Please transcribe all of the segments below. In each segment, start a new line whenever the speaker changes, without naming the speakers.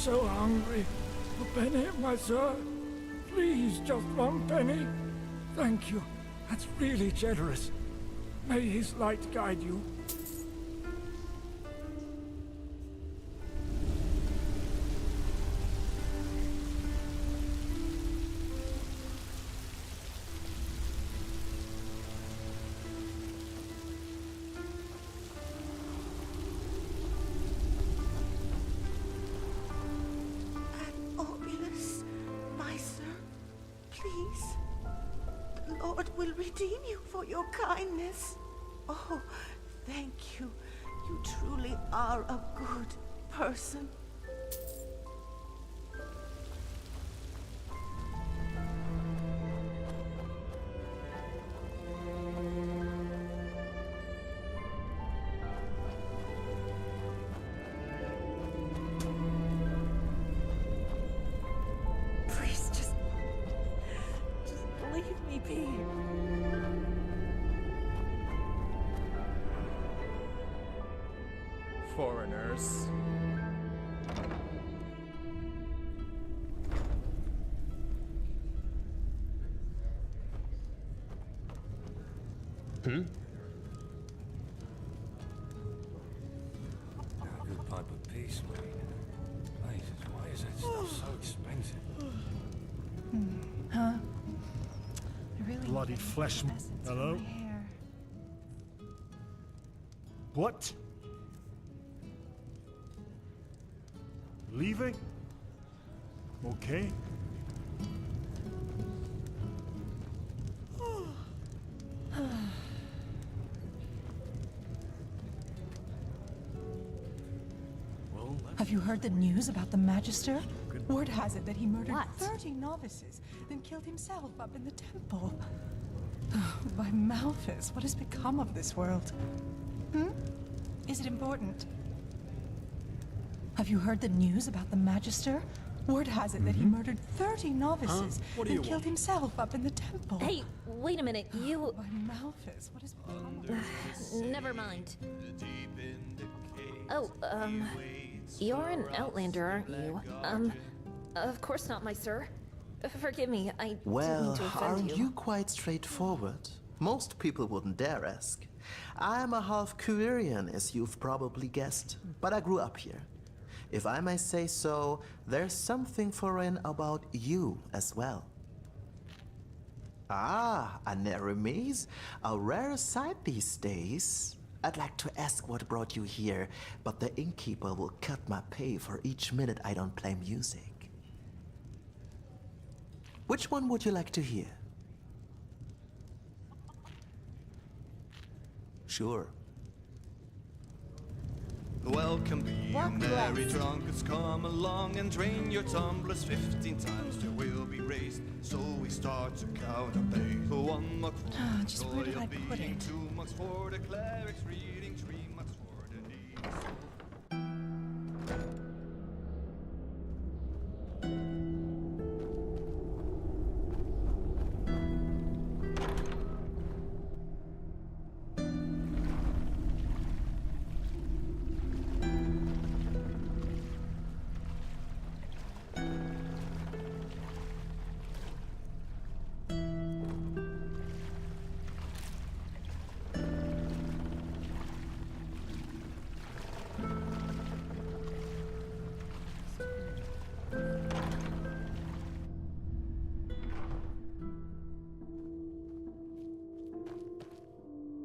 so hungry. A penny, my sir? Please, just one penny? Thank you. That's really generous. May his light guide you.
The Lord will redeem you for your kindness. Oh, thank you. You truly are a good person.
Foreigners.
A good pipe of peace, mate. Jesus, why is that stuff so expensive?
Huh? I really
Bloody flesh. Hello? What? Leaving? Okay.
Have you heard the news about the Magister? Word has it that he murdered 30 novices, then killed himself up in the temple. By Malphus, what has become of this world? Is it important? Have you heard the news about the Magister? Word has it that he murdered 30 novices, then killed himself up in the temple.
Hey, wait a minute, you...
By Malphus, what has become of
Never mind. Oh, you're an Outlander, aren't you? Of course not, my sir. Forgive me, I didn't mean to offend
aren't you quite straightforward? Most people wouldn't dare ask. I'm a half Quirian, as you've probably guessed, but I grew up here. If I may say so, there's something foreign about you as well. Ah, a Neremes, a rare sight these days. I'd like to ask what brought you here, but the innkeeper will cut my pay for each minute I don't play music. Which one would you like to hear? Sure.
Welcome, be you merry drunkards, come along and drain your tumblers 15 times, there will be raised. So we start to count our pay. One muck for
just where did I put it?
2 mucks for the clerics reading, 3 mucks for the needs.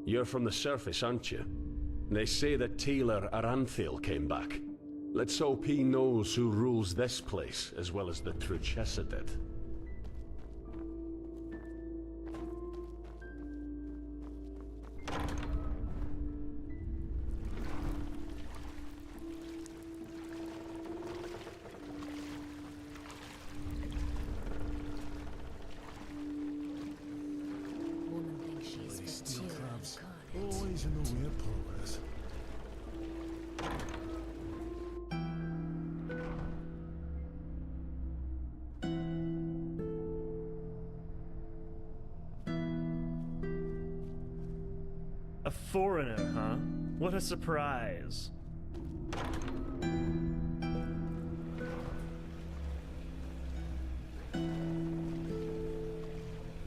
You're from the surface, aren't you? They say that Taylor Aranthil came back. Let's hope he knows who rules this place, as well as the Truchessa did.
Always in the way of progress.
A foreigner, huh? What a surprise.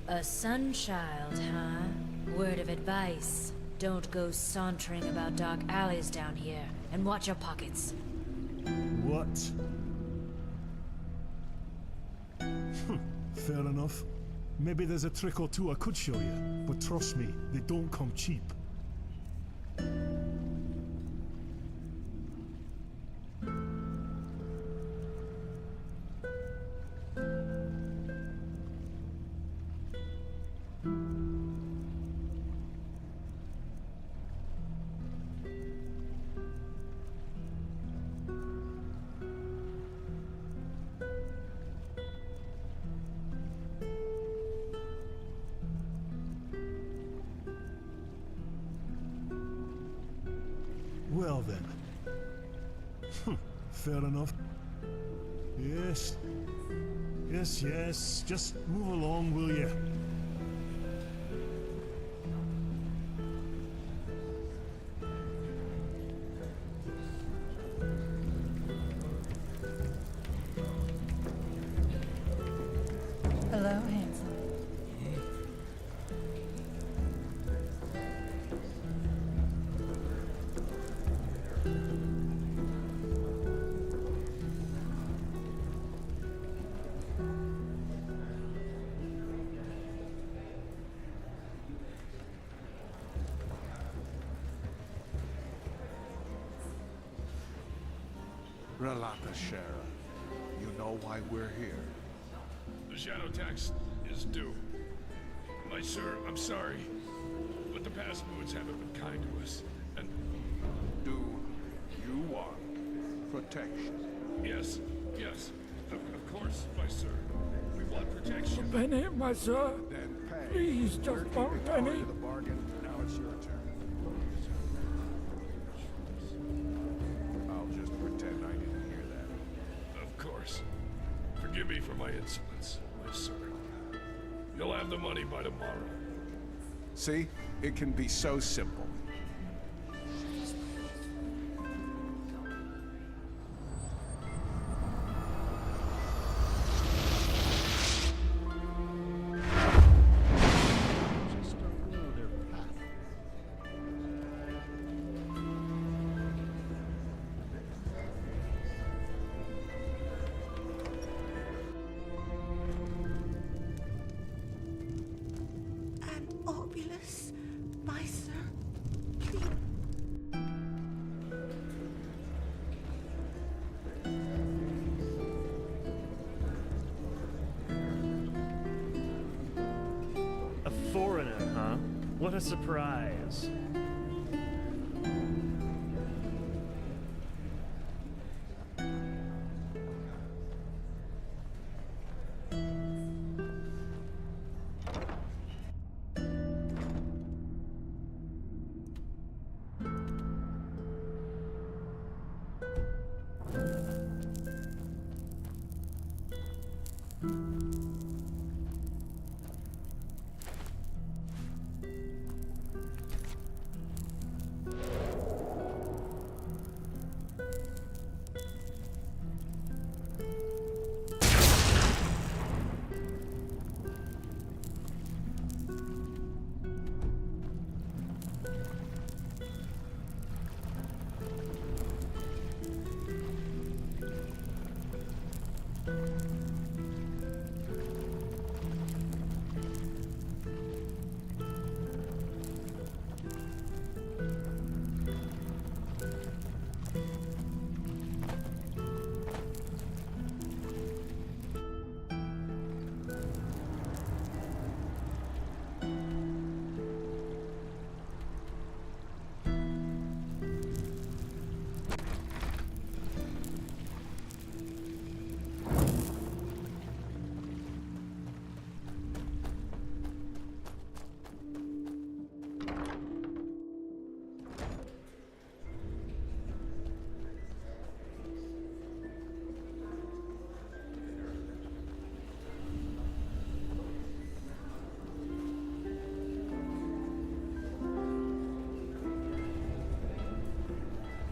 A sunchild, huh? Word of advice. Don't go sauntering about dark alleys down here, and watch your pockets.
What? Fair enough. Maybe there's a trick or two I could show you, but trust me, they don't come cheap. Well then. Fair enough. Yes. Yes. Just move along, will you?
Hello, handsome.
Relata, Sheriff. You know why we're here.
The shadow tax is due. My sir, I'm sorry, but the past moods haven't been kind to us, and...
Do you want protection?
Yes, of course, my sir. We want protection. A penny, my sir.
Then pay.
Please, just one penny.
The bargain. Now it's your turn. I'll just pretend I didn't hear that.
Of course. Forgive me for my insolence, my sir. You'll have the money by tomorrow.
See? It can be so simple.
Just don't know their path.
And Obolus, my sir, please.
A foreigner, huh? What a surprise.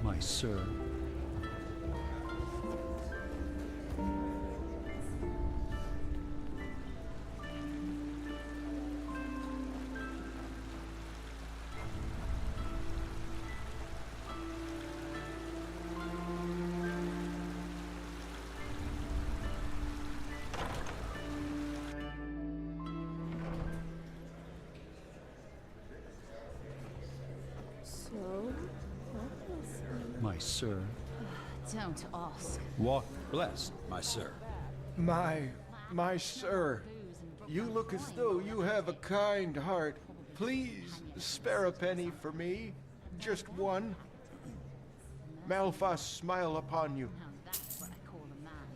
My sir.
my sir?
Don't ask.
Walk blessed, my sir.
My sir, you look as though you have a kind heart. Please, spare a penny for me. Just one. Malphas smile upon you.
Now that's what I call a man.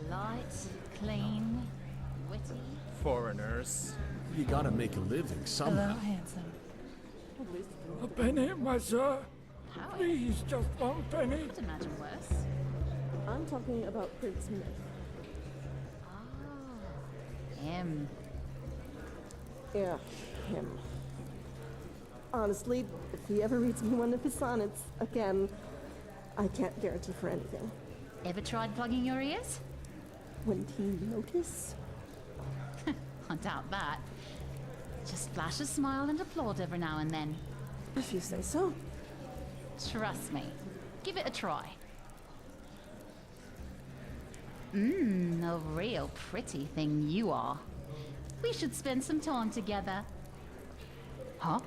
Polite, clean, witty.
Foreigners. You gotta make a living somehow.
Hello, handsome.
A penny, my sir. Please, just one penny.
I'd imagine worse.
I'm talking about Prince Myth.
Him.
Yeah, him. Honestly, if he ever reads me one of his sonnets again, I can't guarantee for anything.
Ever tried plugging your ears?
Wouldn't he notice?
I doubt that. Just flash a smile and applaud every now and then.
If you say so.
Trust me. Give it a try. A real pretty thing you are. We should spend some time together. Huh?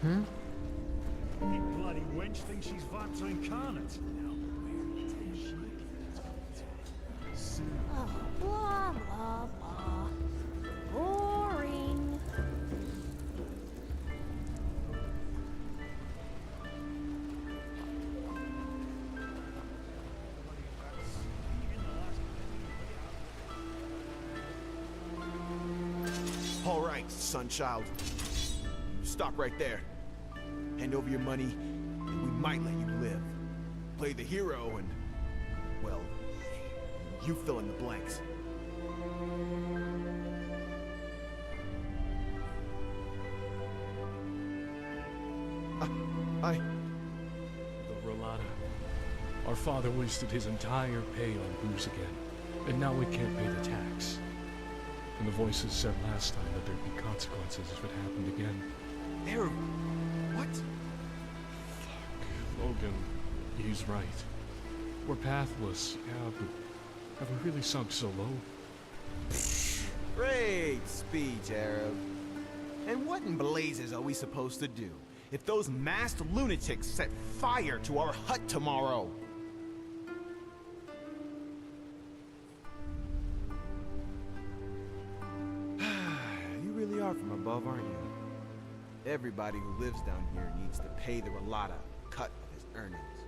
Hmm?
You bloody wench thinks she's Vata incarnate.
Oh, blah, blah, blah. Boring.
All right, Sunchild. Stop right there. Hand over your money, and we might let you live. Play the hero, and, well, you fill in the blanks.
The Rolata. Our father wasted his entire pay on booze again, and now we can't pay the tax. And the voices said last time that there'd be consequences if it happened again.
Error. What?
Logan, he's right. We're pathless, yeah, but have we really sunk so low?
Great speech, Arab. And what in blazes are we supposed to do if those masked lunatics set fire to our hut tomorrow? You really are from above, aren't you? Everybody who lives down here needs to pay the Rolata a cut of his earnings.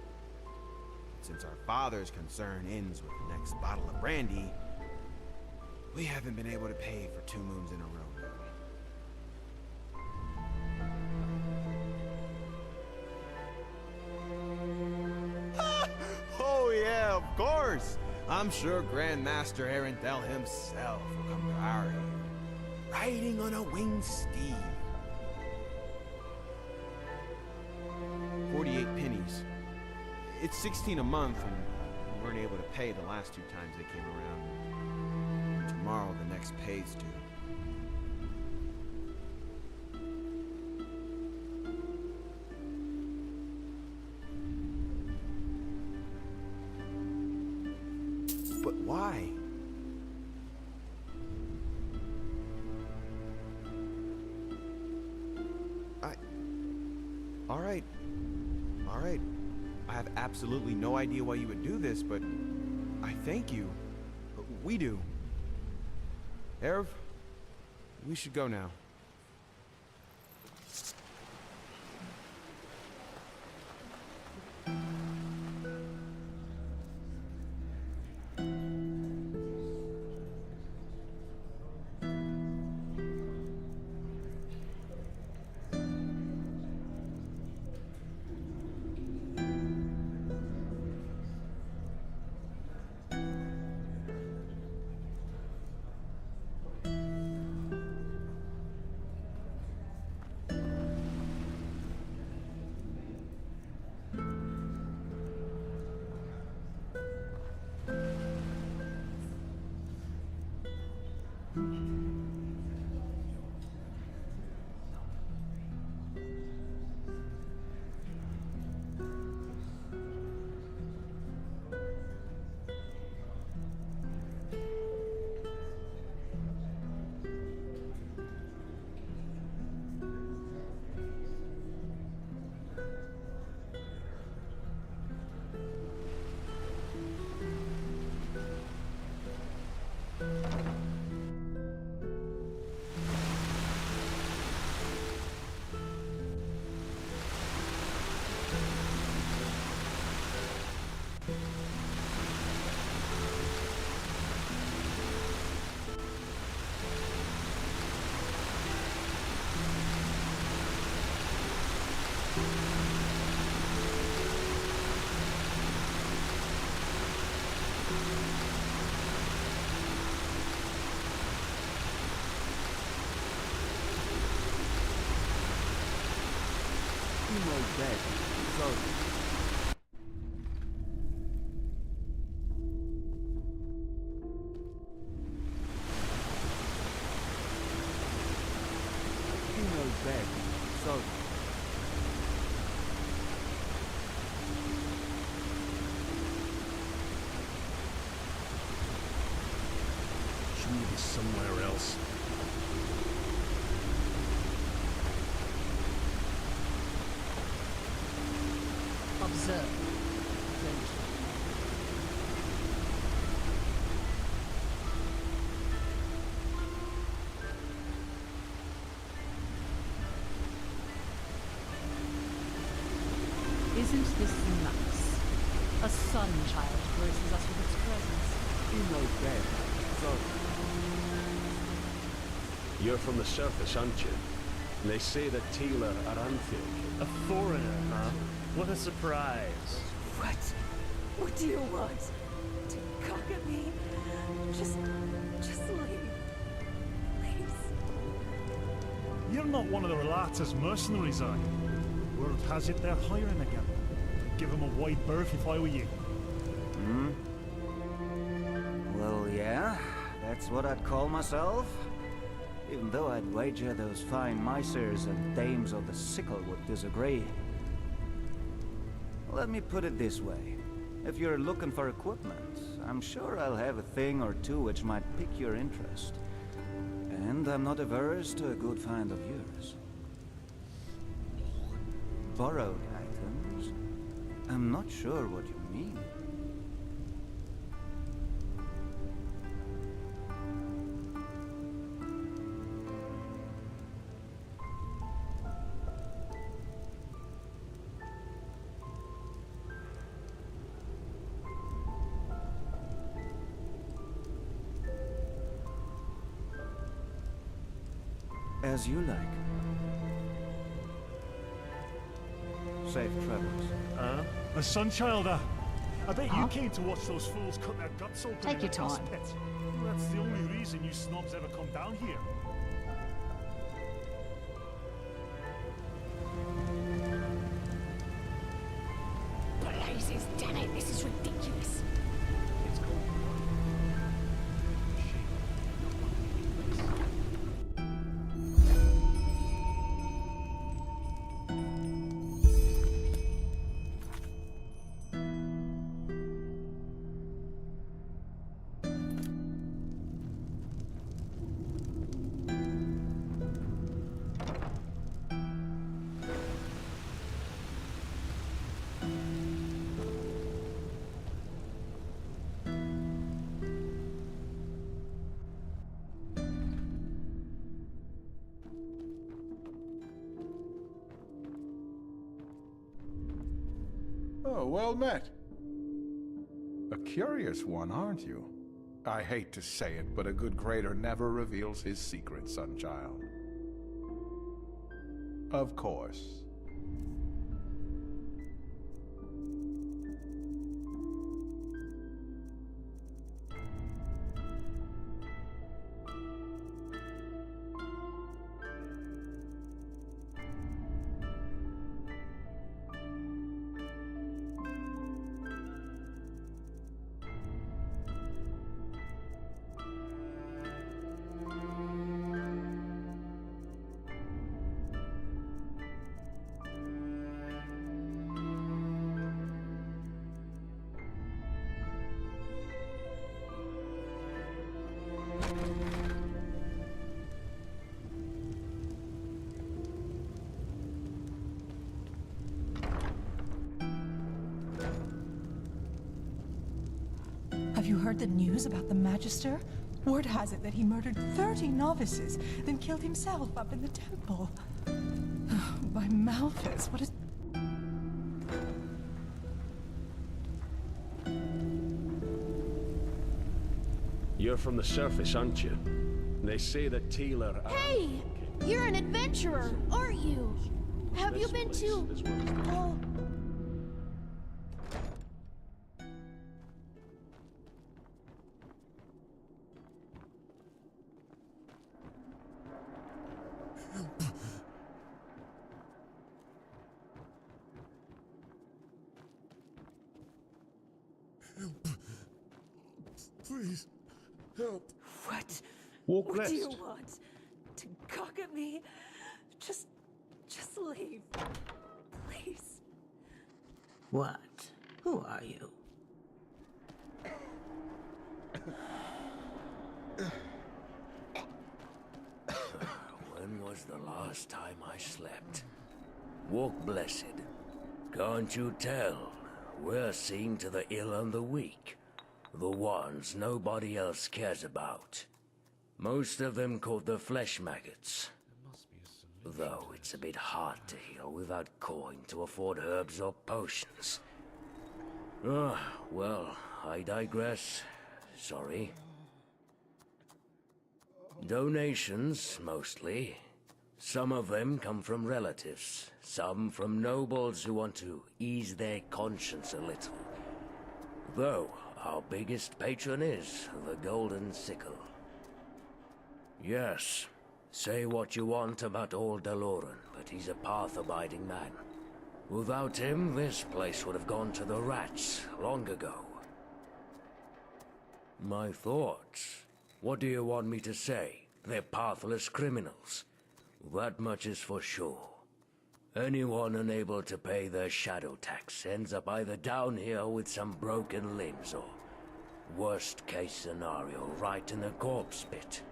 Since our father's concern ends with the next bottle of brandy, we haven't been able to pay for 2 moons in a row now. Oh yeah, of course! I'm sure Grandmaster Enderal himself will come to our aid, riding on a winged steed. 48 pennies. It's 16 a month, and we weren't able to pay the last 2 times they came around. And tomorrow the next pay's due. But why? All right. I have absolutely no idea why you would do this, but I thank you. We do. Erev, we should go now. Dead. So dead. So
Shouldn't we be somewhere else?
sir. Isn't this nice? A sun child graces us with its presence.
You're from the surface, aren't you? And they say that Taylor Aranthiel.
A foreigner, huh? What a surprise.
What? What do you want? To cock at me? Just leave. Please.
You're not one of the Relata's mercenaries, are you? Word has it they're hiring again. Give them a wide berth if I were you.
Hmm? Well, yeah, that's what I'd call myself. Even though I'd wager those fine misers and dames of the sickle would disagree. Let me put it this way. If you're looking for equipment, I'm sure I'll have a thing or two which might pique your interest. And I'm not averse to a good find of yours. Borrowed items? I'm not sure what you mean. As you like. Safe travels.
The Sunchilder! I bet you came to watch those fools cut their guts open
Take
in
your
a dust
time.
pit. Well, that's the only reason you snobs ever come down here.
Blazes, damn it, this is ridiculous.
Oh, well met. A curious one, aren't you? I hate to say it, but a good crater never reveals his secret, Sunchild. Of course.
Have you heard the news about the Magister? Word has it that he murdered 30 novices, then killed himself up in the temple. By Malthus, what is...
You're from the surface, aren't you? And they say that Taylor...
Hey! You're an adventurer, aren't you? Have you been to... Oh...
Please, help.
What?
Walk
What
west.
do you want? To cock at me? Just leave. Please.
What? Who are you?
When was the last time I slept? Walk blessed. Can't you tell? We're seeing to the ill and the weak. The ones nobody else cares about. Most of them called the flesh maggots. Though it's a bit hard to heal without coin to afford herbs or potions. Well, I digress. Sorry. Donations, mostly. Some of them come from relatives, some from nobles who want to ease their conscience a little. Though, our biggest patron is the Golden Sickle. Yes, say what you want about old Deloran, but he's a path-abiding man. Without him, this place would have gone to the rats long ago. My thoughts? What do you want me to say? They're pathless criminals. That much is for sure. Anyone unable to pay their shadow tax ends up either down here with some broken limbs or, worst case scenario, right in the corpse pit.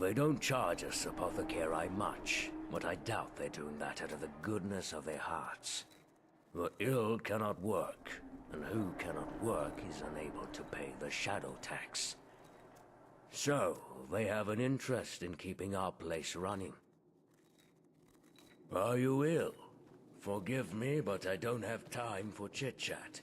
They don't charge us apothecari much, but I doubt they're doing that out of the goodness of their hearts. The ill cannot work, and who cannot work is unable to pay the shadow tax. So, they have an interest in keeping our place running. Are you ill? Forgive me, but I don't have time for chit-chat.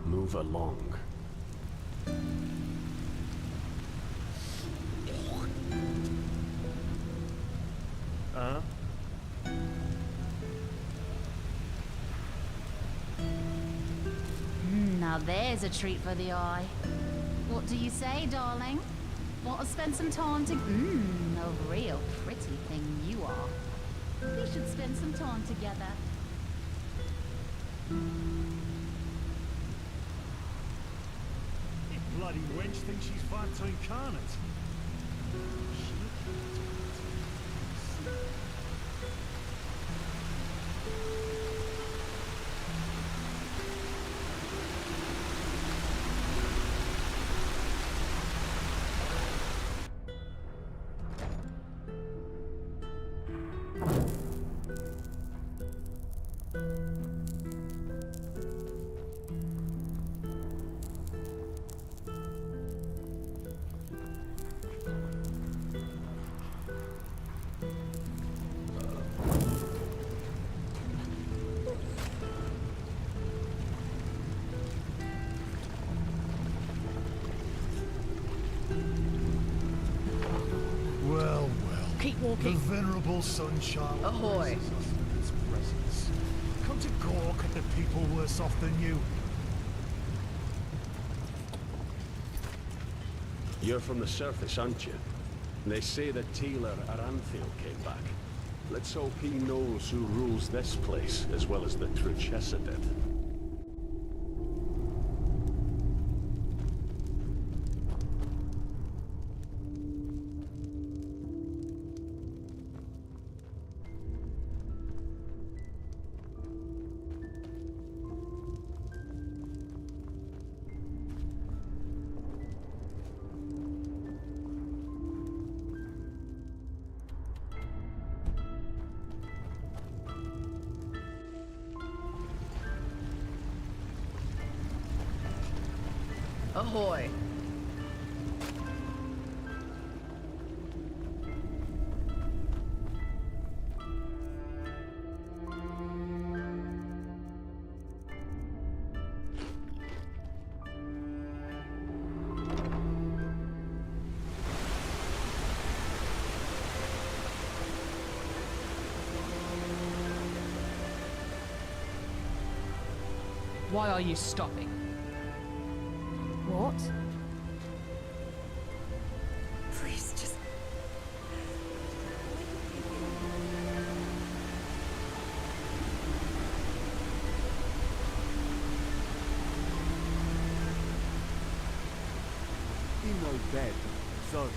Move along.
Now there's a treat for the eye. What do you say, darling? Want to spend some time to... a real pretty thing you are. We should spend some time together.
Bloody wench thinks she's Vata incarnate. The venerable Sunchild
Ahoy.
graces us with its presence. Come to gawk at the people worse off than you.
You're from the surface, aren't you? They say that Taylor Aranthil came back. Let's hope he knows who rules this place, as well as the true Chesedith.
Ahoy. Why are you stopping?
What?
Please, just...
He no dead, so...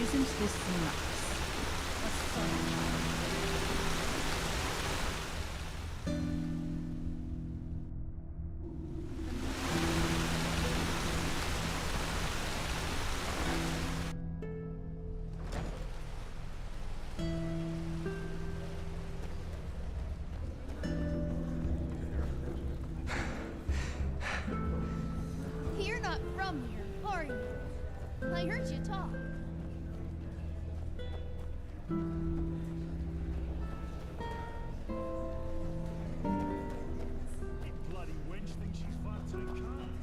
Isn't this nice? A sunshine.
You're not from here, are you? I heard you talk.
Bloody wench thinks she's far too can't.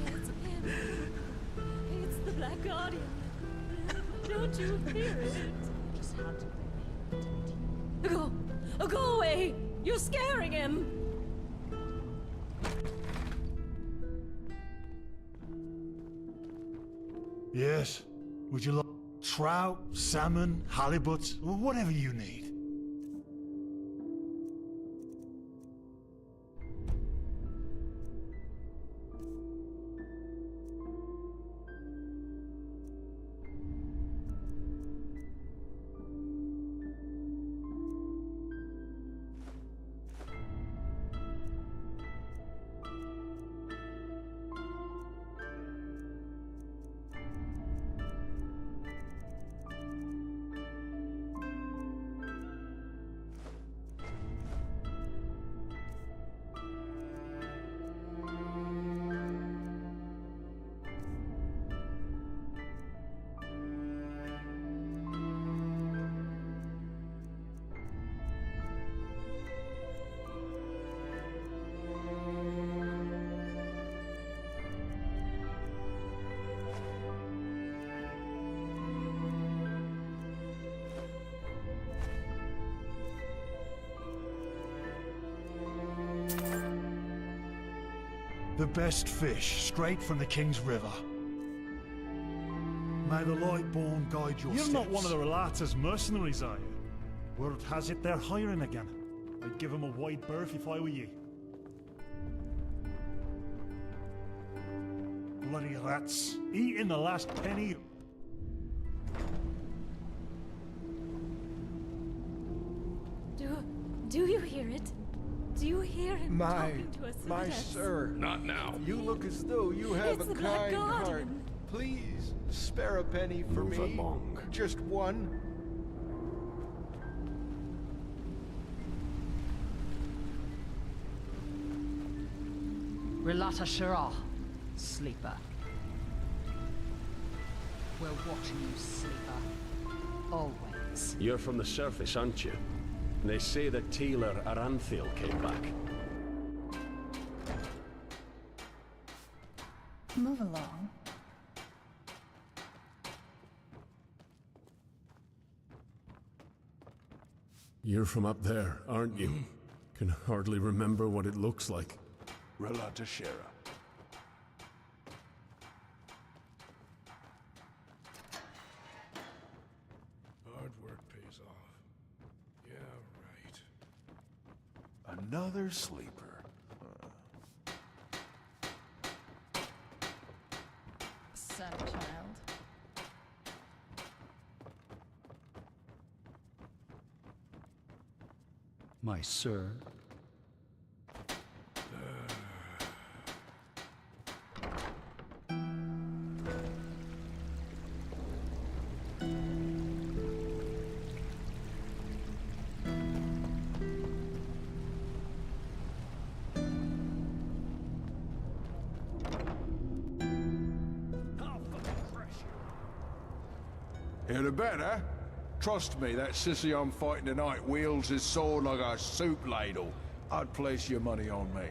It's him. It's the Black Guardian. Don't you hear it?
Just had to.
Go! Go away! You're scaring him!
Yes. Would you like trout, salmon, halibut, or whatever you need? The best fish, straight from the King's River. May the Lightborn guide your steps. You're not one of the Relata's mercenaries, are you? Word has it they're hiring again. I'd give them a wide berth if I were you. Bloody rats, eating the last penny.
Do you hear it? Do you hear him talking to us?
My sir.
Not now.
You look as though you have
It's
a
the Black
kind heart.
Guardian.
Please, spare a penny for
Move
me.
along.
Just one.
Relata Shira, sleeper. We're watching you, sleeper. Always.
You're from the surface, aren't you? They say that Teeler Aranthil came back.
Move along.
You're from up there, aren't you? Can hardly remember what it looks like.
Relata Shira.
Hard work pays off. Yeah, right.
Another sleeper.
Sad child.
My sir.
Here to bed, eh? Trust me, that sissy I'm fighting tonight wields his sword like a soup ladle. I'd place your money on me.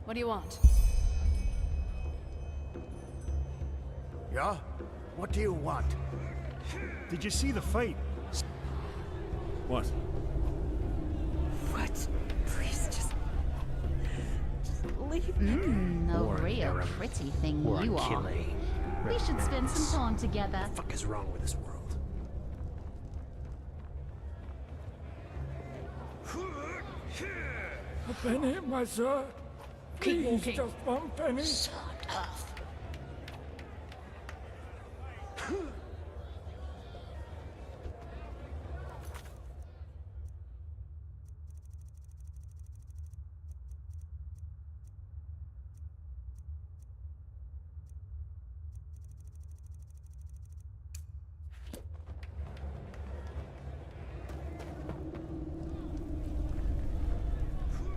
What do you want?
Yeah? What do you want?
Did you see the fight? What?
What? Please just leave me.
A real pretty thing you are. We should spend some time together.
What the fuck is wrong with this world?
A penny, my sir.
Keep
Please,
walking.
just one penny.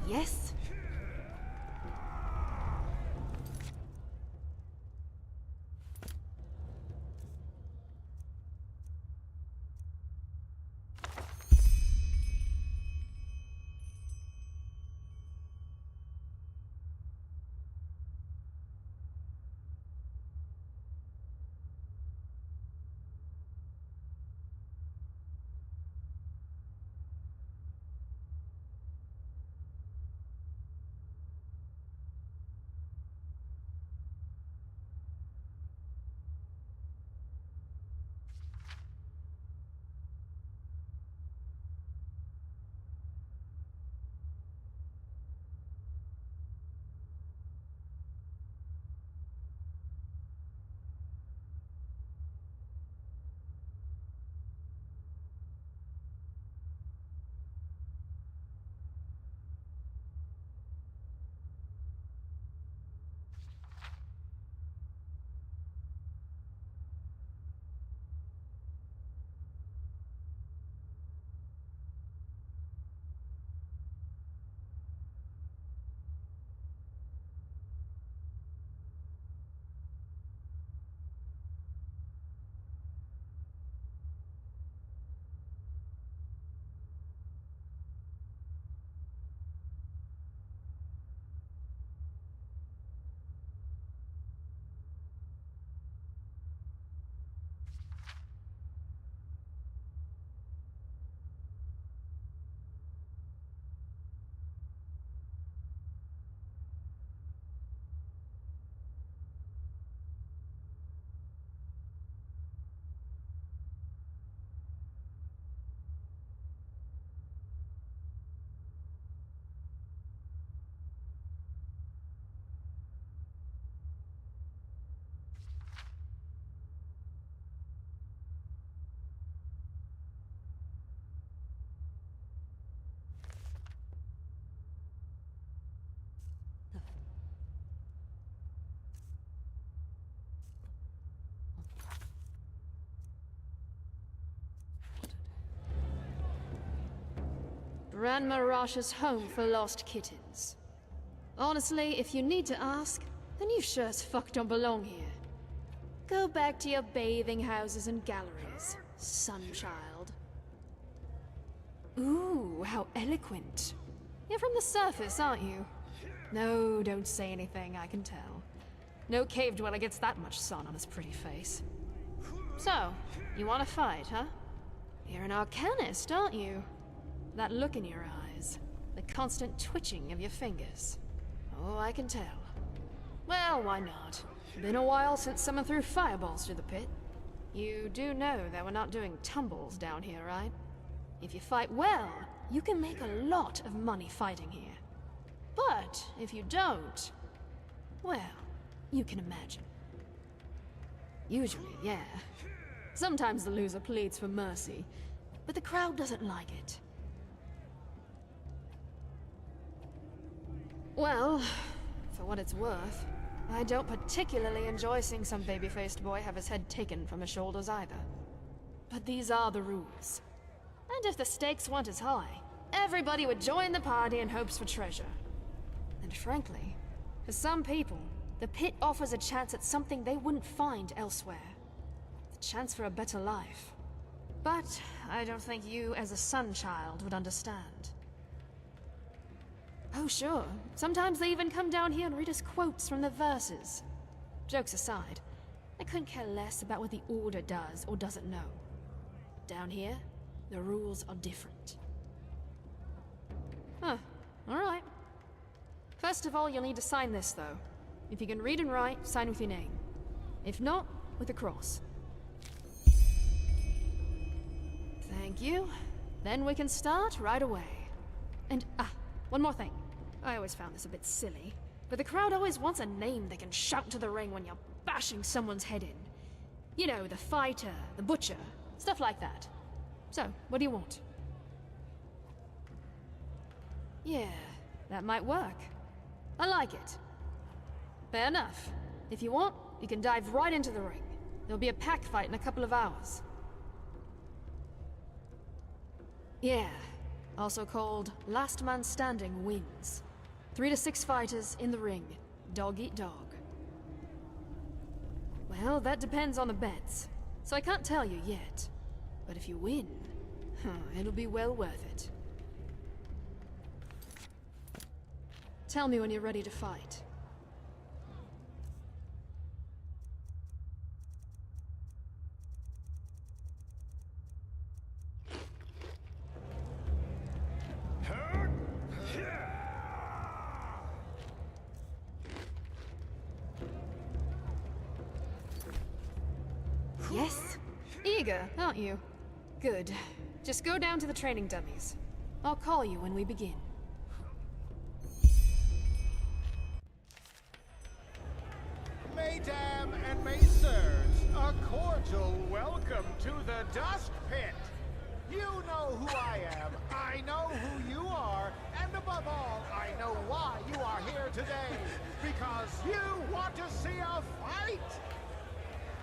Yes?
Grandma Rasha's home for lost kittens. Honestly, if you need to ask, then you sure as fuck don't belong here. Go back to your bathing houses and galleries, sunchild. Ooh, how eloquent. You're from the surface, aren't you? No, don't say anything, I can tell. No cave dweller gets that much sun on his pretty face. So, you want to fight, huh? You're an arcanist, aren't you? That look in your eyes, the constant twitching of your fingers. Oh, I can tell. Well, why not? Been a while since someone threw fireballs through the pit. You do know that we're not doing tumbles down here, right? If you fight well, you can make a lot of money fighting here. But if you don't, well, you can imagine. Usually, yeah. Sometimes the loser pleads for mercy, but the crowd doesn't like it. Well, for what it's worth, I don't particularly enjoy seeing some baby-faced boy have his head taken from his shoulders either. But these are the rules. And if the stakes weren't as high, everybody would join the party in hopes for treasure. And frankly, for some people, the pit offers a chance at something they wouldn't find elsewhere. The chance for a better life. But I don't think you, as a sun child, would understand. Oh, sure. Sometimes they even come down here and read us quotes from the verses. Jokes aside, I couldn't care less about what the Order does or doesn't know. Down here, the rules are different. Huh. Alright. First of all, you'll need to sign this, though. If you can read and write, sign with your name. If not, with a cross. Thank you. Then we can start right away. And, one more thing. I always found this a bit silly, but the crowd always wants a name they can shout to the ring when you're bashing someone's head in. You know, the fighter, the butcher, stuff like that. So, what do you want? Yeah, that might work. I like it. Fair enough. If you want, you can dive right into the ring. There'll be a pack fight in a couple of hours. Yeah, also called Last Man Standing wins. 3 to 6 fighters in the ring, dog eat dog. Well, that depends on the bets, so I can't tell you yet. But if you win, it'll be well worth it. Tell me when you're ready to fight. Yes? Eager, aren't you? Good. Just go down to the training dummies. I'll call you when we begin.
Mesdames and messieurs, a cordial welcome to the Dust Pit. You know who I am, I know who you are, and above all, I know why you are here today. Because you want to see a fight!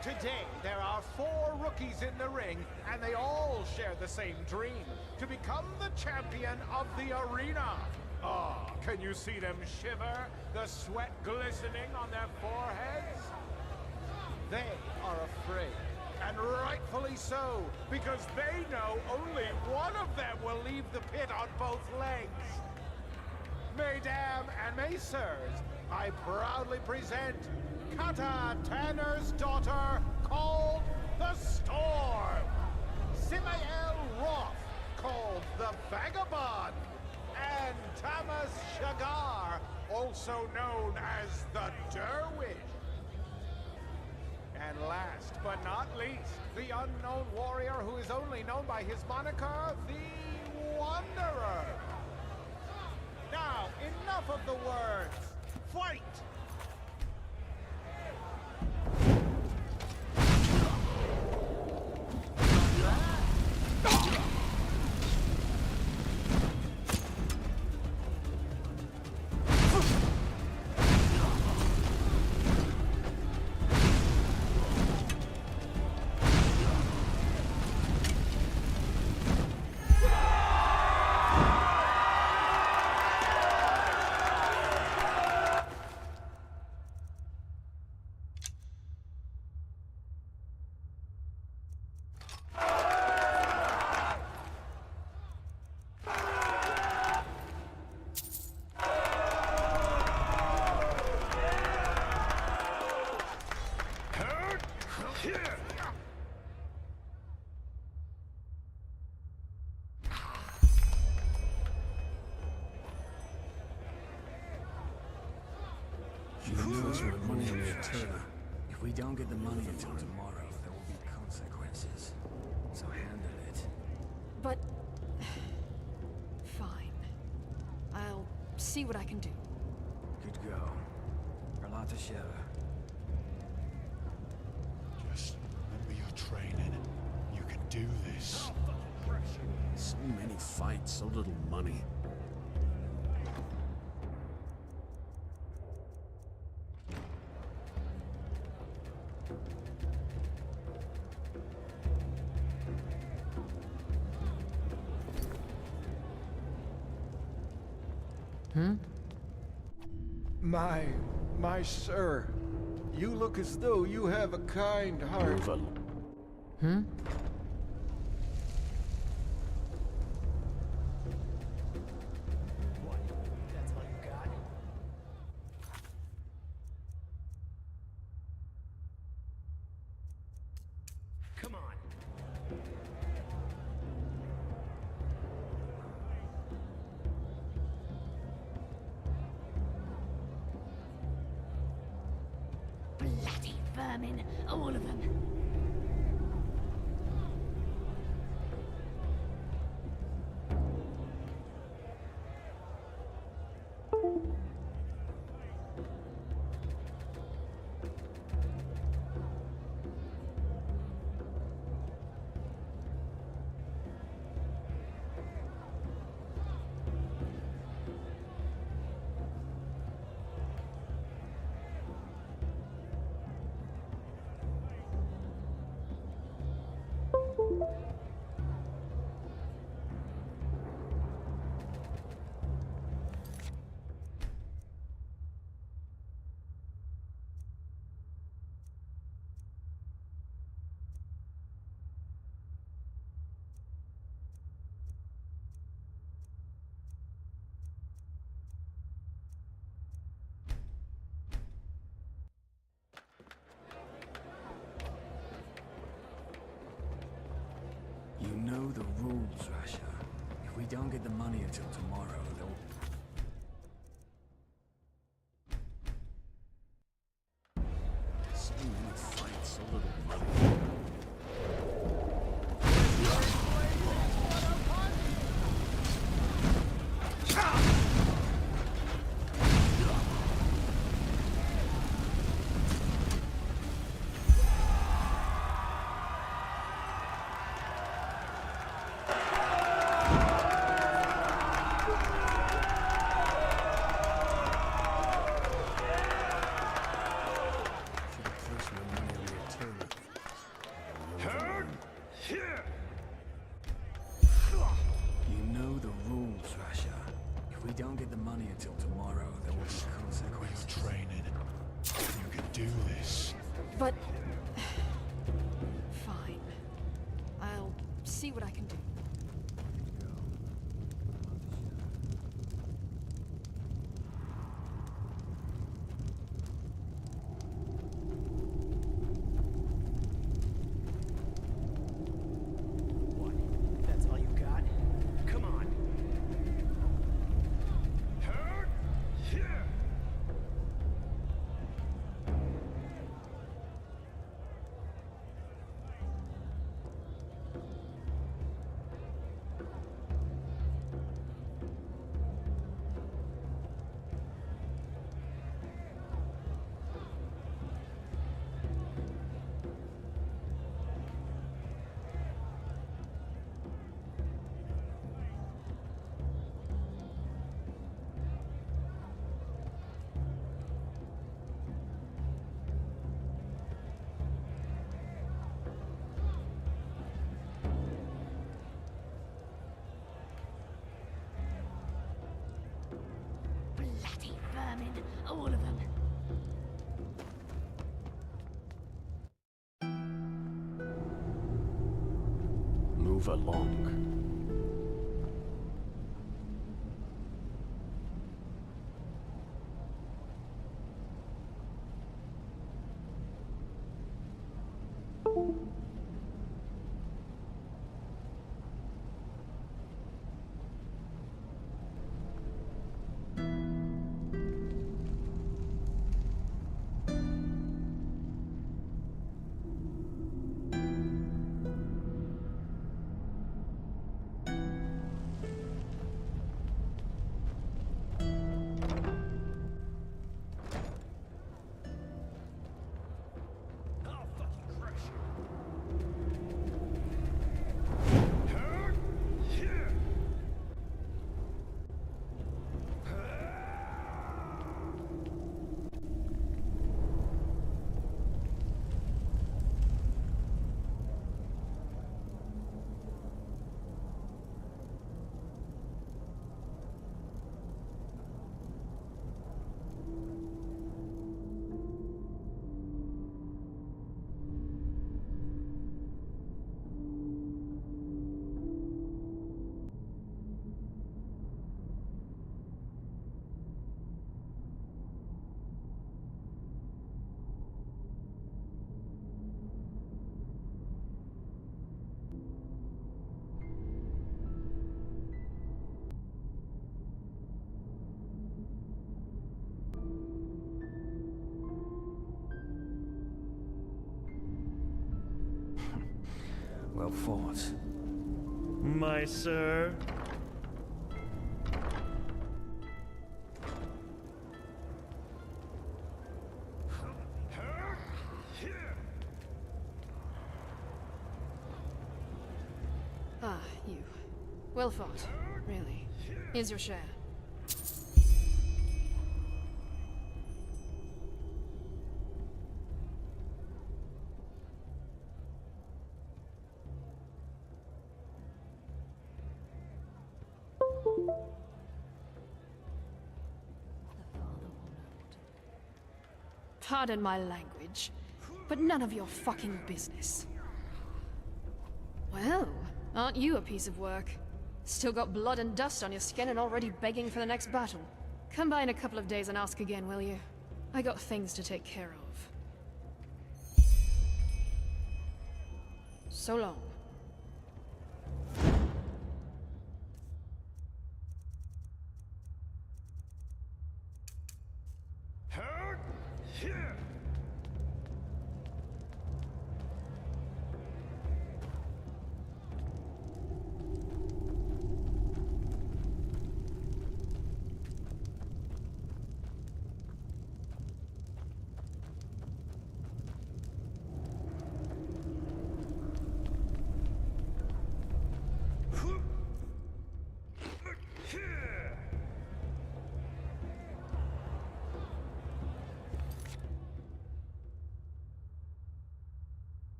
Today, there are 4 rookies in the ring, and they all share the same dream, to become the champion of the arena. Ah, can you see them shiver, the sweat glistening on their foreheads? They are afraid, and rightfully so, because they know only one of them will leave the pit on both legs. Mesdames and messieurs, I proudly present Kata Tanner's daughter, called the Storm. Simael Roth, called the Vagabond. And Thomas Shagar, also known as the Derwish. And last but not least, the unknown warrior who is only known by his moniker, the Wanderer. Now, enough of the words. Fight!
If we don't get the money until tomorrow, there will be consequences. So handle it.
But... fine. I'll see what I can do.
Good go. Relata Shera.
Just remember your training. You can do this.
So many fights, so little money.
My sir, you look as though you have a kind heart.
Bloody vermin, all of them.
You know the rules, Rasha. If we don't get the money until tomorrow, they'll... So many fights, so little money. You know the rules, Rasha. If we don't get the money until tomorrow, there will be consequences.
Training. You can do this.
But... Fine. I'll see what I can do.
That's all you got? Come on.
Bloody vermin, all of them.
Move along.
Well fought.
My sir.
Ah, you. Well fought, really. Here's your share. Pardon my language, but none of your fucking business. Well, aren't you a piece of work? Still got blood and dust on your skin and already begging for the next battle. Come by in a couple of days and ask again, will you? I got things to take care of. So long.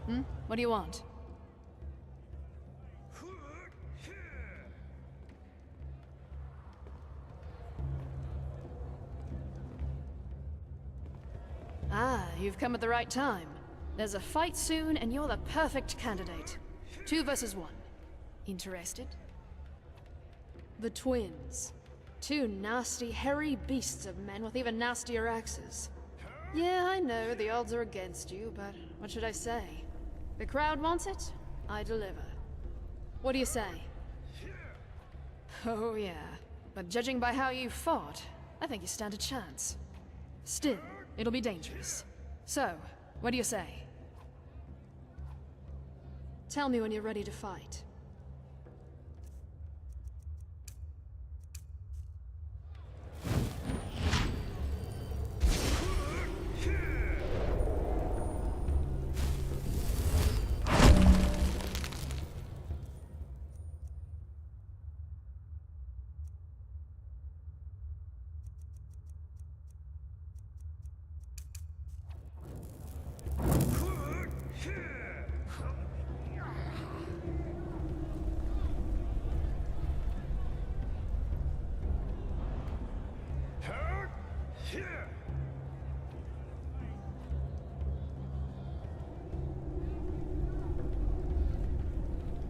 Hmm? What do you want? Ah, you've come at the right time. There's a fight soon, and you're the perfect candidate. 2 versus 1. Interested? The twins. 2 nasty, hairy beasts of men with even nastier axes. Yeah, I know, the odds are against you, but what should I say? The crowd wants it, I deliver. What do you say? Oh yeah, but judging by how you fought, I think you stand a chance. Still, it'll be dangerous. So, what do you say? Tell me when you're ready to fight.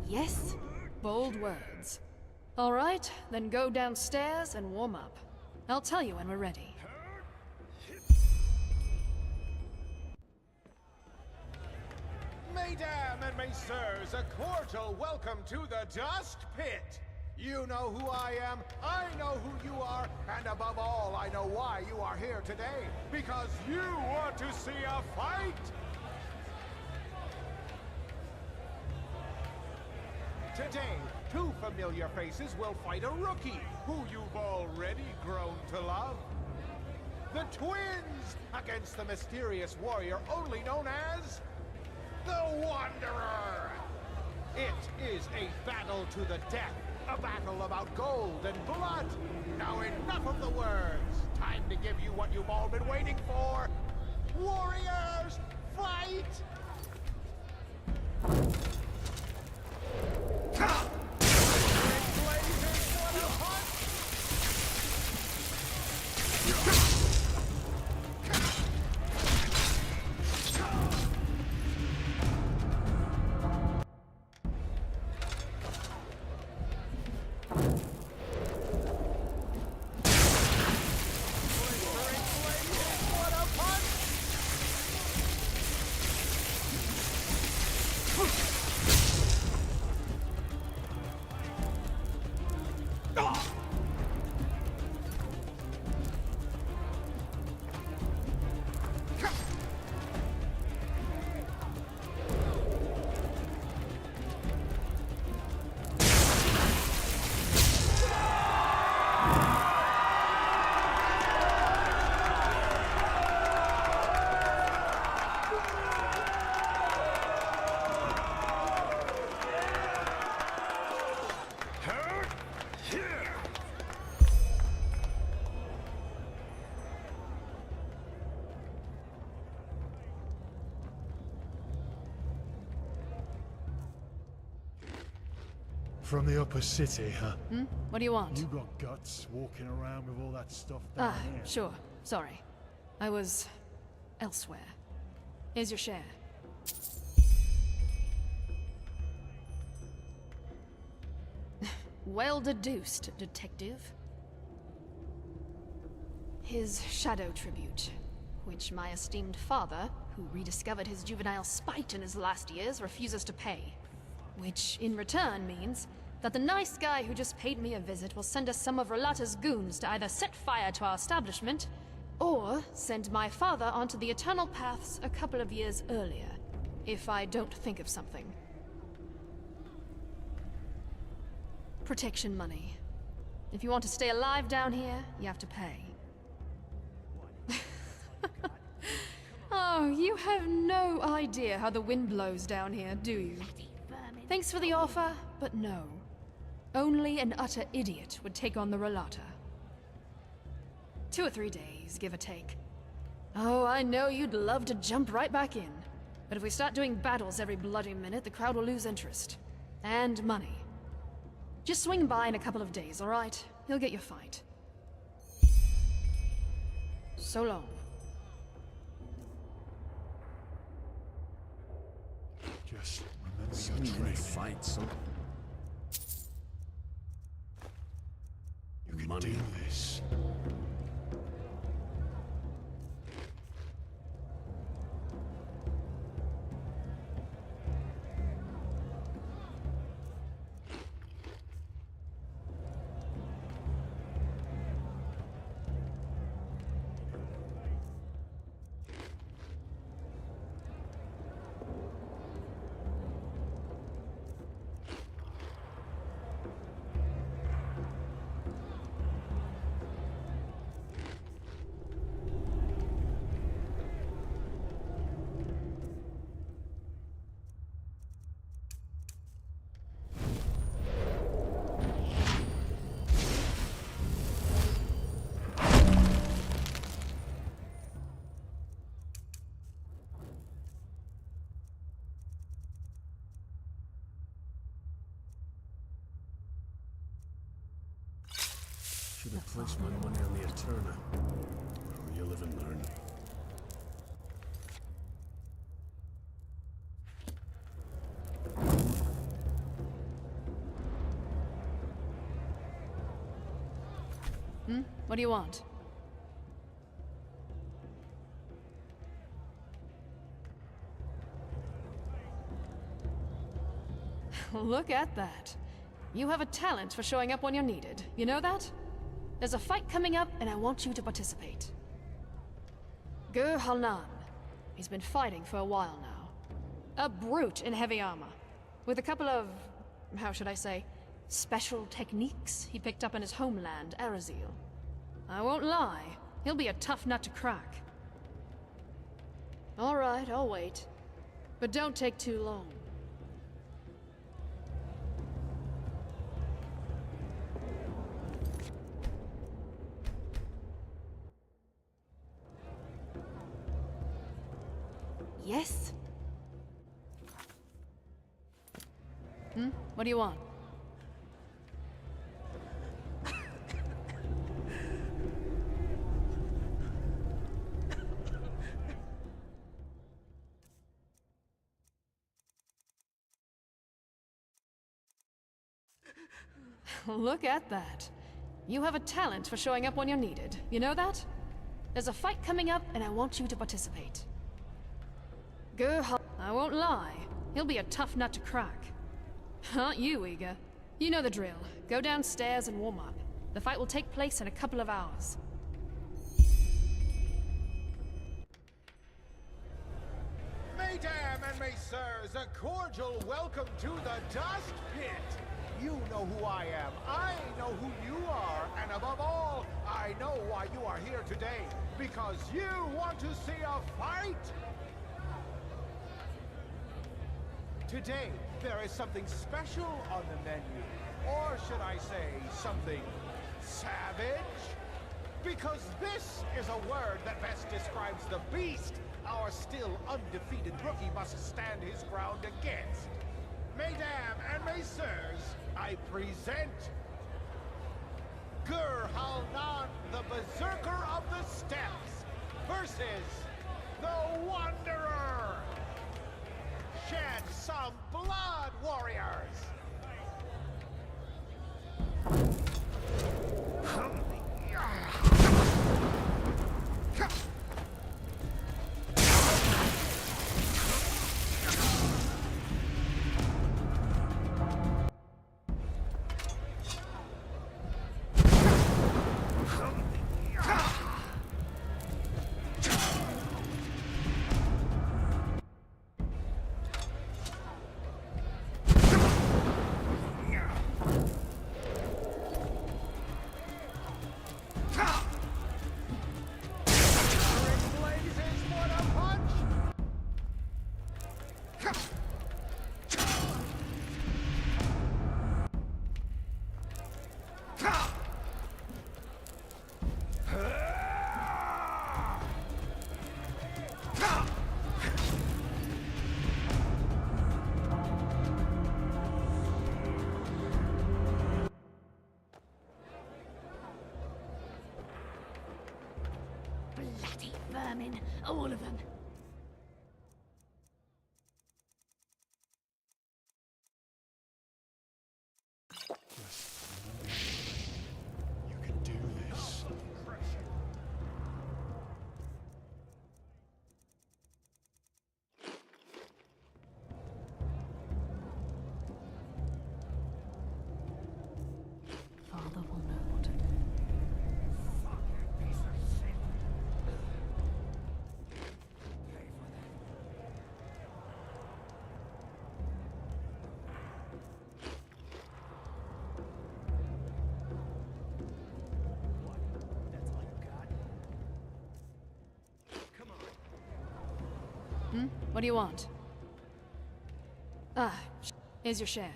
Yes? Bold words. All right, then go downstairs and warm up. I'll tell you when we're ready.
Mesdames and messieurs, a cordial welcome to the Dust Pit! You know who I am, I know who you are, and above all, I know why you are here today. Because you want to see a fight! Today, 2 familiar faces will fight a rookie, who you've already grown to love. The twins against the mysterious warrior only known as the Wanderer. It is a battle to the death, a battle about gold and blood. Now enough of the words. Time to give you what you've all been waiting for. Warriors, fight!
From the upper city, huh?
What do you want?
You got guts walking around with all that stuff down here.
Sure. Sorry. I was elsewhere. Here's your share. Well deduced, detective. His shadow tribute, which my esteemed father, who rediscovered his juvenile spite in his last years, refuses to pay. Which, in return, means that the nice guy who just paid me a visit will send us some of Rolata's goons to either set fire to our establishment, or send my father onto the Eternal Paths a couple of years earlier, if I don't think of something. Protection money. If you want to stay alive down here, you have to pay. Oh, you have no idea how the wind blows down here, do you? Thanks for the offer, but no. Only an utter idiot would take on the Rolata. 2 or 3 days, give or take. Oh, I know you'd love to jump right back in. But if we start doing battles every bloody minute, the crowd will lose interest. And money. Just swing by in a couple of days, alright? You'll get your fight. So long.
Just remember
Such
your
many
training.
fights.
You can
Money.
do this.
Should have placed my money on the Eterna. You live and learn.
What do you want? Look at that. You have a talent for showing up when you're needed. You know that? There's a fight coming up, and I want you to participate. Gur Halnan. He's been fighting for a while now. A brute in heavy armor. With a couple of, how should I say, special techniques he picked up in his homeland, Arazil. I won't lie, he'll be a tough nut to crack. All right, I'll wait. But don't take too long. Yes? What do you want? Look at that. You have a talent for showing up when you're needed. You know that? There's a fight coming up, and I want you to participate. I won't lie. He'll be a tough nut to crack. Aren't you eager? You know the drill. Go downstairs and warm up. The fight will take place in a couple of hours.
Mesdames and messieurs, a cordial welcome to the Dust Pit. You know who I am, I know who you are, and above all, I know why you are here today. Because you want to see a fight! Today, there is something special on the menu. Or should I say, something savage? Because this is a word that best describes the beast our still undefeated rookie must stand his ground against. Mesdames and messieurs, I present Gur Halnan, the Berserker of the Steppes, versus the Wanderer. Shed some blood, warriors!
Bloody vermin, all of them.
What do you want? Here's your share.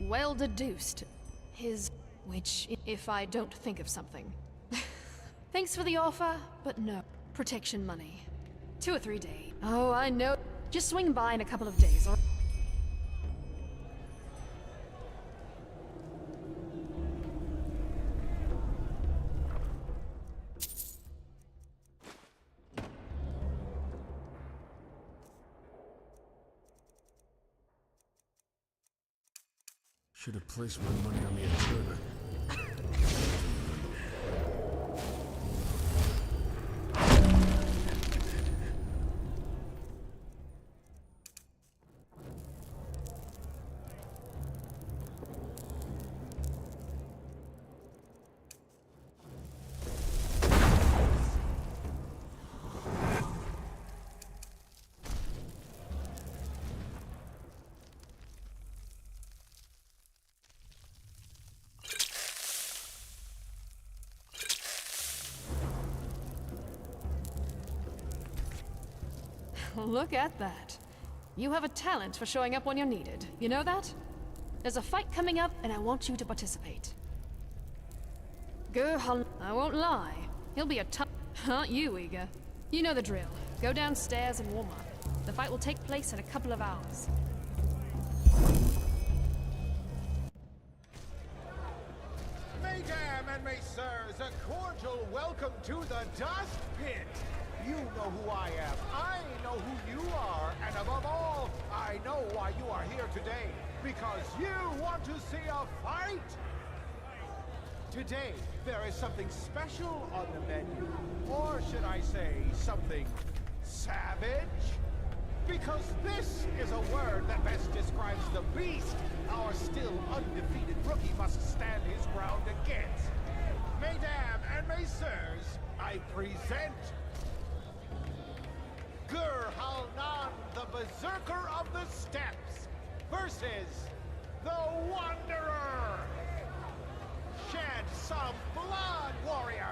Well deduced. Which, if I don't think of something. Thanks for the offer, but no. Protection money. 2 or 3 days. Oh, I know. Just swing by in a couple of days, or...
Should have placed my money on the intruder.
Look at that. You have a talent for showing up when you're needed. You know that? There's a fight coming up, and I want you to participate. Girl, I won't lie. He'll be a tough... Aren't you, eager? You know the drill. Go downstairs and warm up. The fight will take place in a couple of hours.
Mesdames and messieurs, a cordial welcome to the Dust Pit. You know who I am, I know who you are, and above all, I know why you are here today. Because you want to see a fight! Today, there is something special on the menu. Or should I say, something savage? Because this is a word that best describes the beast our still undefeated rookie must stand his ground against. Mesdames and messieurs, I present... Gur Halnan, the Berserker of the Steppes, versus the Wanderer! Shed some blood, warriors!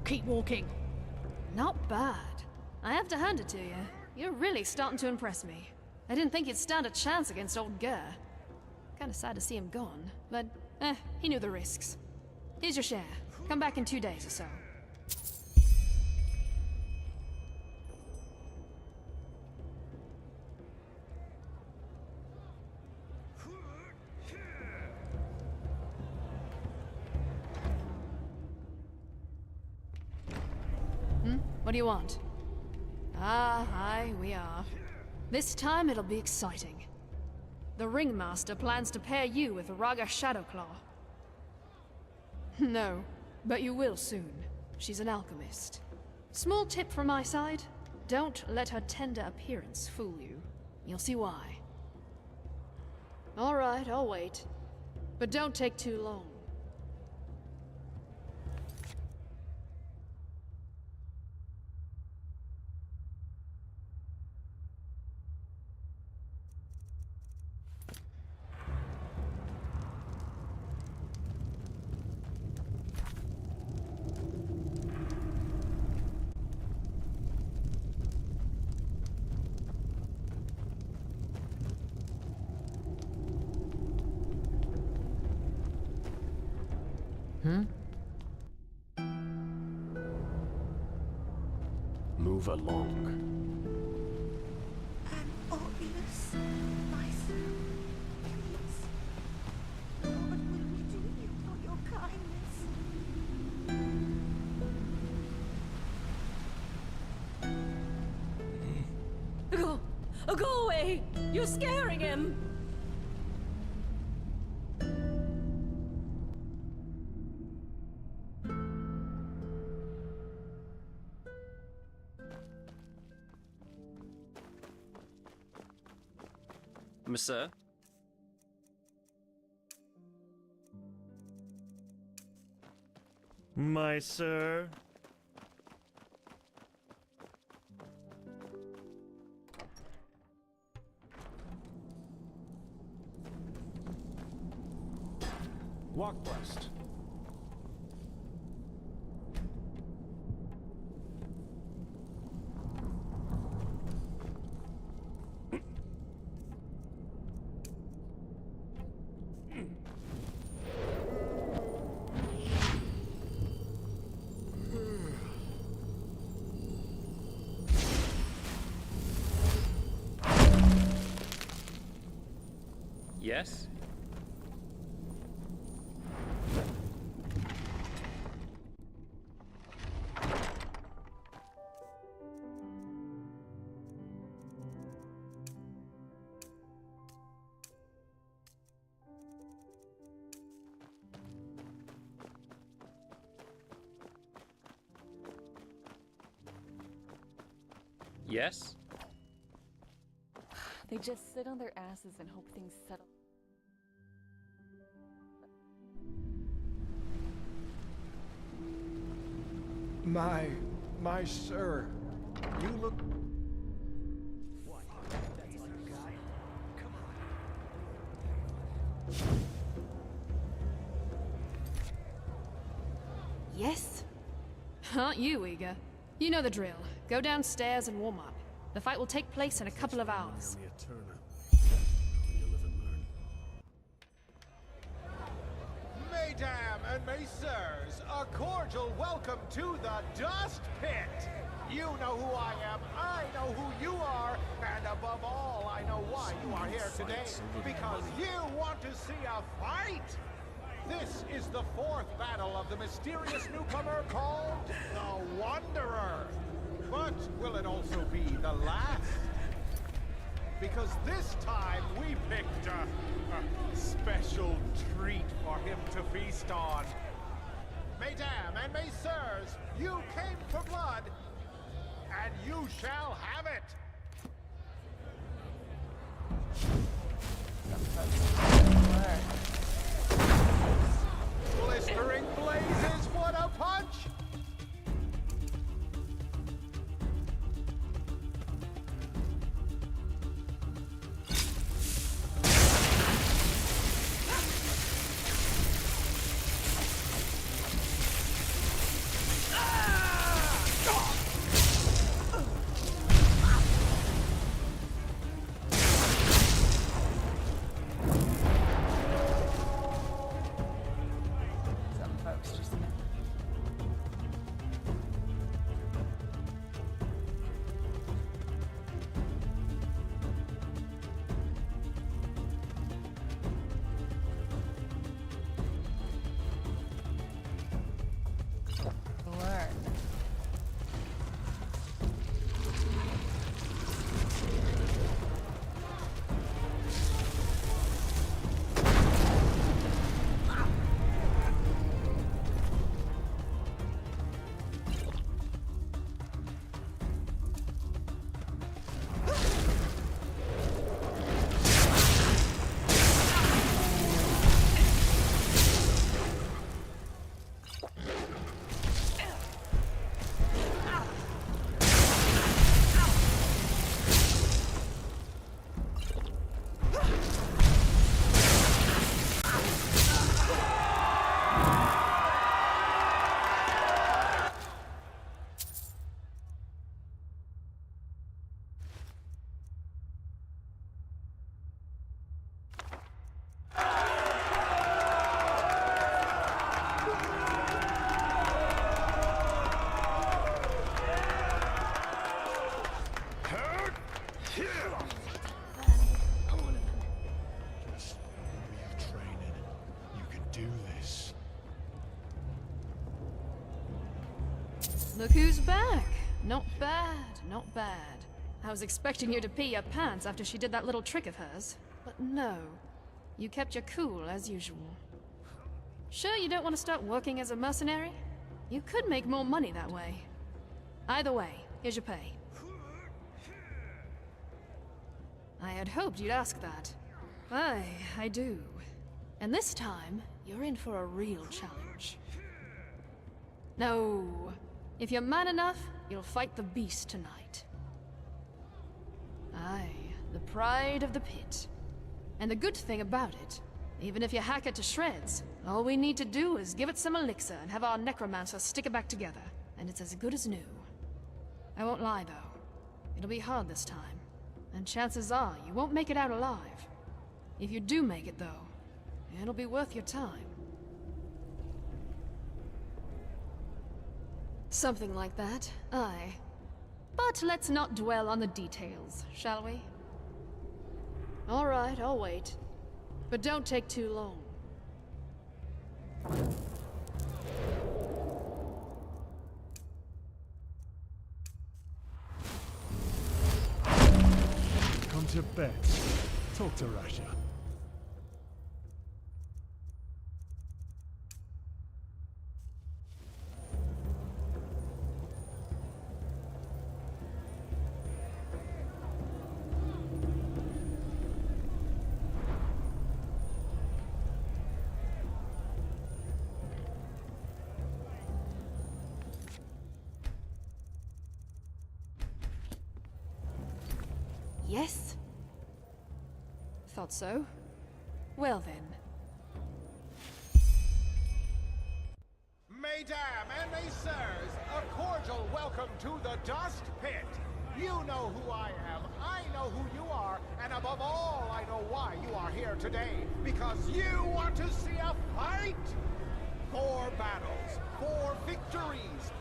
keep walking.
Not bad. I have to hand it to you. You're really starting to impress me. I didn't think you'd stand a chance against old Gurr. Kinda sad to see him gone, but he knew the risks. Here's your share. Come back in 2 days or so. What do you want? Ah, aye, we are. This time it'll be exciting. The Ringmaster plans to pair you with Raga Shadowclaw. No, but you will soon. She's an alchemist. Small tip from my side, don't let her tender appearance fool you. You'll see why. All right, I'll wait. But don't take too long.
Move along.
And obvious, my son, please. Lord will redeem you for your kindness.
Go away! You're scaring him!
Sir?
My sir?
Walk west.
Yes? Yes?
They just sit on their asses and hope things settle.
My sir, you look...
What? That's all you got? Come on.
Yes? Aren't you eager? You know the drill. Go downstairs and warm up. The fight will take place in a couple of hours.
Mesdames and messieurs, a cordial welcome to the Dust Pit! You know who I am, I know who you are, and above all, I know why you are here today. Because you want to see a fight! This is the fourth battle of the mysterious newcomer called the Wanderer. But will it also be the last? Because this time we picked a special treat for him to feast on. Mesdames and messieurs, you came for blood, and you shall have it! Blistering blazes, what a punch! Ah!
Look who's back. Not bad, not bad. I was expecting you to pee your pants after she did that little trick of hers. But no. You kept your cool, as usual. Sure you don't want to start working as a mercenary? You could make more money that way. Either way, here's your pay. I had hoped you'd ask that. I do. And this time, you're in for a real challenge. No. If you're man enough, you'll fight the beast tonight. Aye, the pride of the pit. And the good thing about it, even if you hack it to shreds, all we need to do is give it some elixir and have our necromancer stick it back together, and it's as good as new. I won't lie, though. It'll be hard this time, and chances are you won't make it out alive. If you do make it, though, it'll be worth your time. Something like that, aye. But let's not dwell on the details, shall we? All right, I'll wait. But don't take too long.
Come to bed. Talk to Rasha.
Yes? Thought so. Well then.
Mesdames and messieurs, a cordial welcome to the Dust Pit. You know who I am, I know who you are, and above all, I know why you are here today. Because you want to see a fight! 4 battles, 4 victories.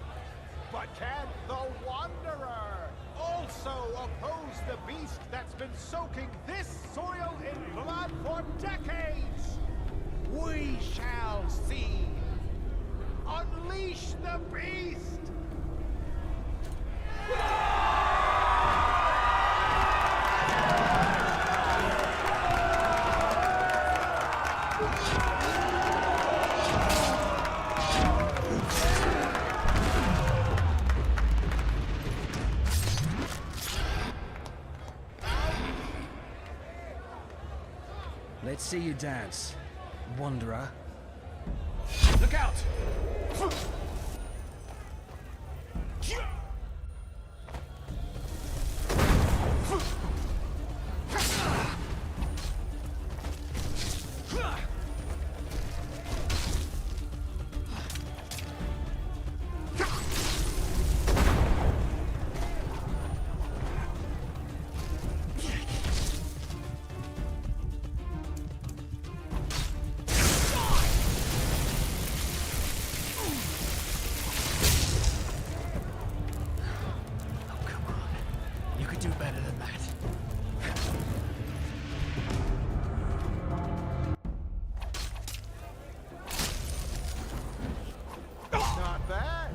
But can the Wanderer also oppose the beast that's been soaking this soil in blood for decades? We shall see. Unleash the beast!
Let's see you dance, Wanderer. Look out! Do better than that.
Not bad.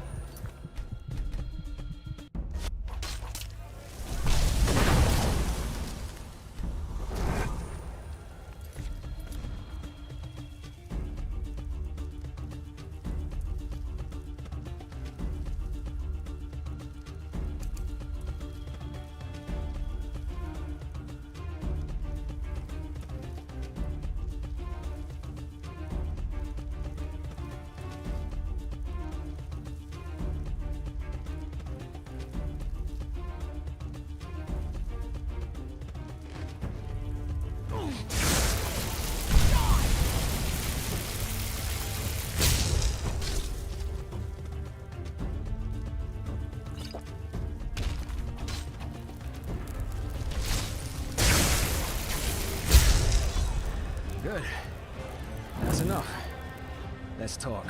Good. That's enough. Let's talk.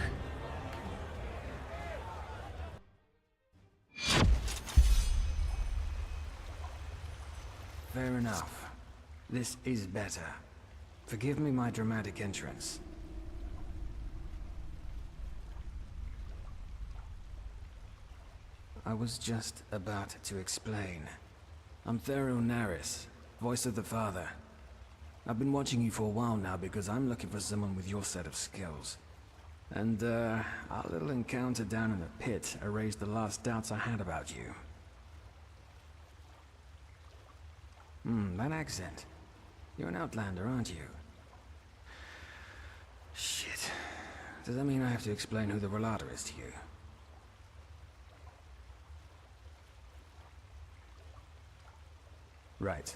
Fair enough. This is better. Forgive me my dramatic entrance. I was just about to explain. I'm Thero Naris, voice of the Father. I've been watching you for a while now because I'm looking for someone with your set of skills. And, our little encounter down in the pit erased the last doubts I had about you. That accent. You're an Outlander, aren't you? Shit. Does that mean I have to explain who the Relator is to you? Right.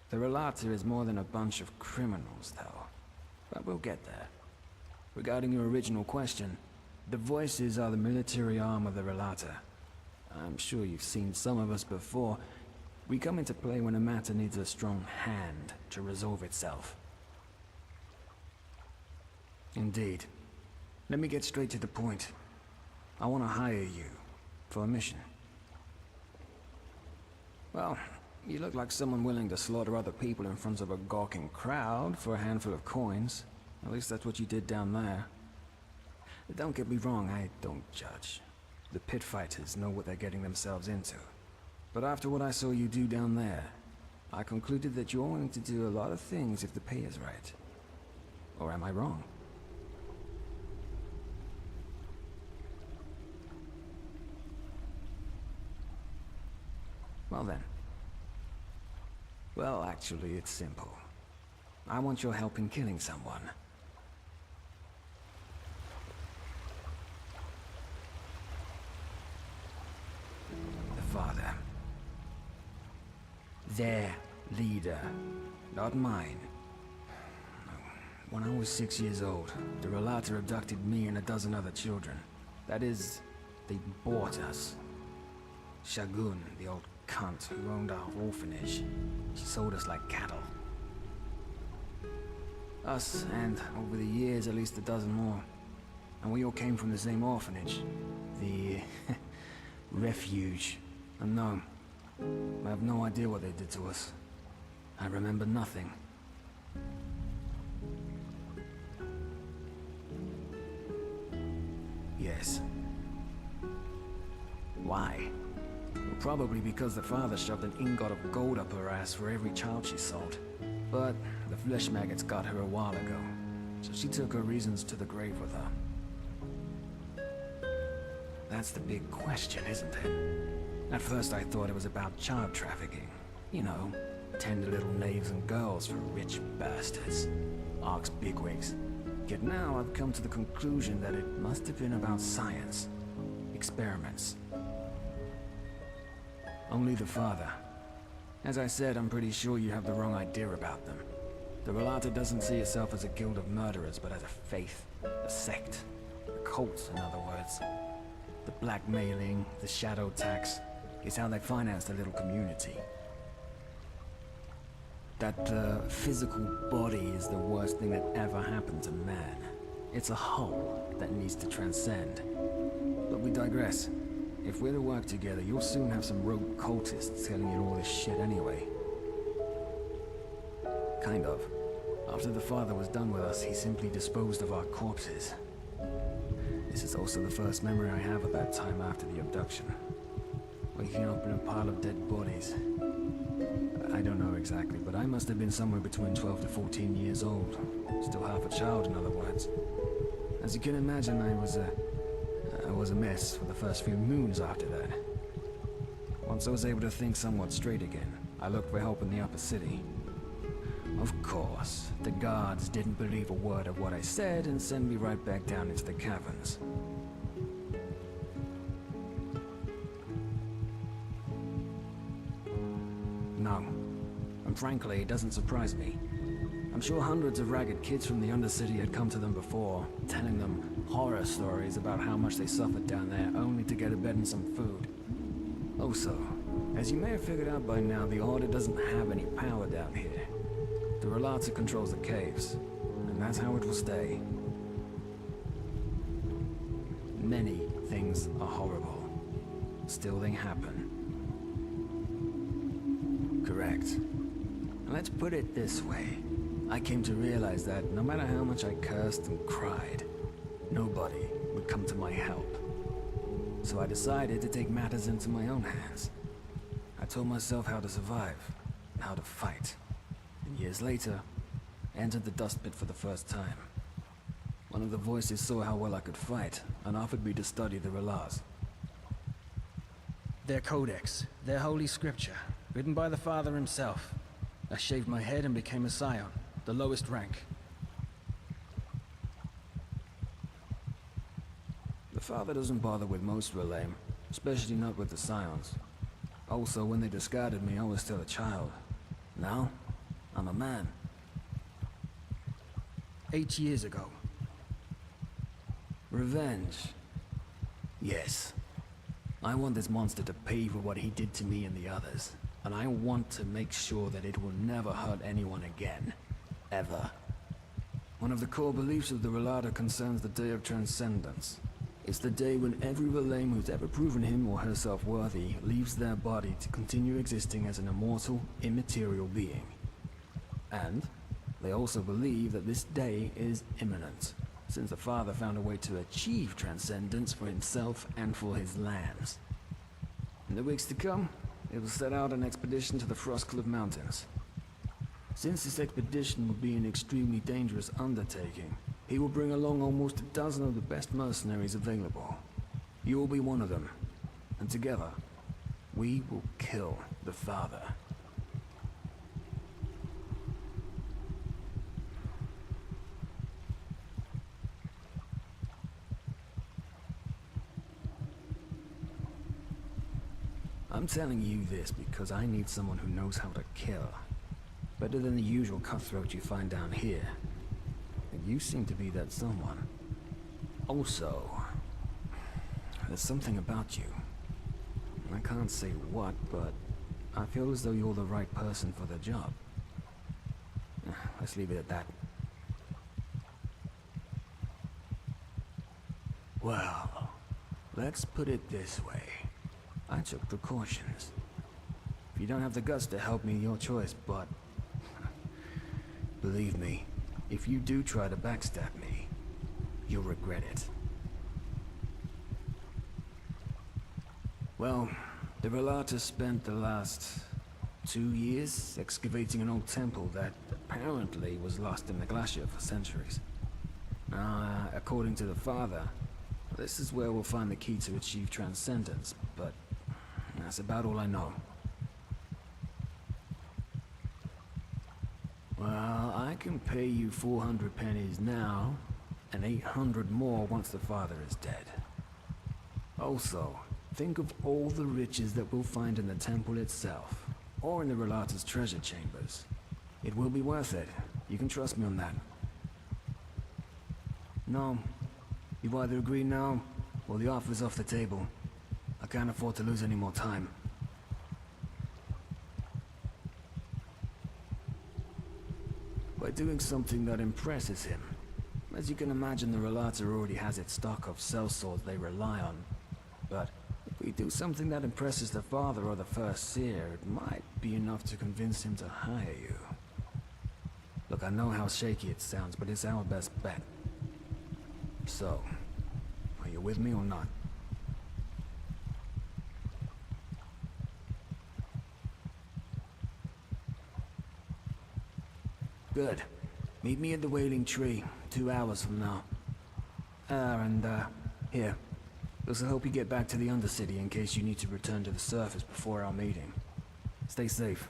The Relator is more than a bunch of criminals, though. But we'll get there. Regarding your original question, the Voices are the military arm of the Relator. I'm sure you've seen some of us before. We come into play when a matter needs a strong hand to resolve itself. Indeed. Let me get straight to the point. I want to hire you for a mission. Well, you look like someone willing to slaughter other people in front of a gawking crowd for a handful of coins. At least that's what you did down there. Don't get me wrong, I don't judge. The pit fighters know what they're getting themselves into. But after what I saw you do down there, I concluded that you're willing to do a lot of things if the pay is right. Or am I wrong? Well then. Well, actually, it's simple. I want your help in killing someone. The Father. Their leader, not mine. When I was 6 years old, the Relator abducted me and a dozen other children. That is, they bought us. Shagun, the old cunt who owned our orphanage, she sold us like cattle. Us, and over the years, at least a dozen more. And we all came from the same orphanage. The refuge. And no, I have no idea what they did to us. I remember nothing. Yes. Why? Well, probably because the Father shoved an ingot of gold up her ass for every child she sold. But the flesh maggots got her a while ago, so she took her reasons to the grave with her. That's the big question, isn't it? At first I thought it was about child trafficking. You know, tender little knaves and girls for rich bastards. Ark's bigwigs. Yet now I've come to the conclusion that it must have been about science. Experiments. Only the Father. As I said, I'm pretty sure you have the wrong idea about them. The Relator doesn't see itself as a guild of murderers, but as a faith. A sect. A cult, in other words. The blackmailing, the shadow tax, is how they finance their little community. That physical body is the worst thing that ever happened to man. It's a hull that needs to transcend. But we digress. If we're to work together, you'll soon have some rogue cultists telling you all this shit anyway. Kind of. After the Father was done with us, he simply disposed of our corpses. This is also the first memory I have of that time after the abduction. Waking up in a pile of dead bodies. I don't know exactly, but I must have been somewhere between 12 to 14 years old. Still half a child, in other words. As you can imagine, I was a mess for the first few moons after that. Once I was able to think somewhat straight again, I looked for help in the upper city. Of course, the guards didn't believe a word of what I said and sent me right back down into the caverns. No. And frankly, it doesn't surprise me. I'm sure hundreds of ragged kids from the Undercity had come to them before, telling them horror stories about how much they suffered down there only to get a bed and some food. Also, as you may have figured out by now, the Order doesn't have any power down here. The Relator controls the caves, and that's how it will stay. Many things are horrible. Still they happen. Correct. And let's put it this way. I came to realize that no matter how much I cursed and cried, nobody would come to my help. So I decided to take matters into my own hands. I told myself how to survive, how to fight. And years later, I entered the dust pit for the first time. One of the voices saw how well I could fight, and offered me to study the Relars. Their codex, their holy scripture, written by the Father himself. I shaved my head and became a scion, the lowest rank. The Father doesn't bother with most Relaim, especially not with the scions. Also, when they discarded me, I was still a child. Now, I'm a man. 8 years ago. Revenge. Yes. I want this monster to pay for what he did to me and the others. And I want to make sure that it will never hurt anyone again. Ever. One of the core beliefs of the Relata concerns the Day of Transcendence. It's the day when every Relaim who's ever proven him or herself worthy leaves their body to continue existing as an immortal, immaterial being. And they also believe that this day is imminent, since the Father found a way to achieve transcendence for himself and for his lands. In the weeks to come, they will set out an expedition to the Frostcliff Mountains. Since this expedition will be an extremely dangerous undertaking, he will bring along almost a dozen of the best mercenaries available. You will be one of them, and together, we will kill the Father. I'm telling you this because I need someone who knows how to kill. Better than the usual cutthroat you find down here. And you seem to be that someone. Also, there's something about you. I can't say what, but I feel as though you're the right person for the job. Let's leave it at that. Well, let's put it this way. I took precautions. If you don't have the guts to help me, your choice, but... believe me, if you do try to backstab me, you'll regret it. Well, the Relata spent the last 2 years excavating an old temple that apparently was lost in the glacier for centuries. According to the Father, this is where we'll find the key to achieve transcendence, but that's about all I know. Well, I can pay you 400 pennies now, and 800 more once the Father is dead. Also, think of all the riches that we'll find in the temple itself, or in the Relata's treasure chambers. It will be worth it. You can trust me on that. No. You either agree now, or the offer's off the table. I can't afford to lose any more time. By doing something that impresses him. As you can imagine, the Relata already has its stock of sellswords they rely on. But if we do something that impresses the Father or the First Seer, it might be enough to convince him to hire you. Look, I know how shaky it sounds, but it's our best bet. So, are you with me or not? Good. Meet me at the Wailing Tree, 2 hours from now. Here. This'll help you get back to the Undercity in case you need to return to the surface before our meeting. Stay safe.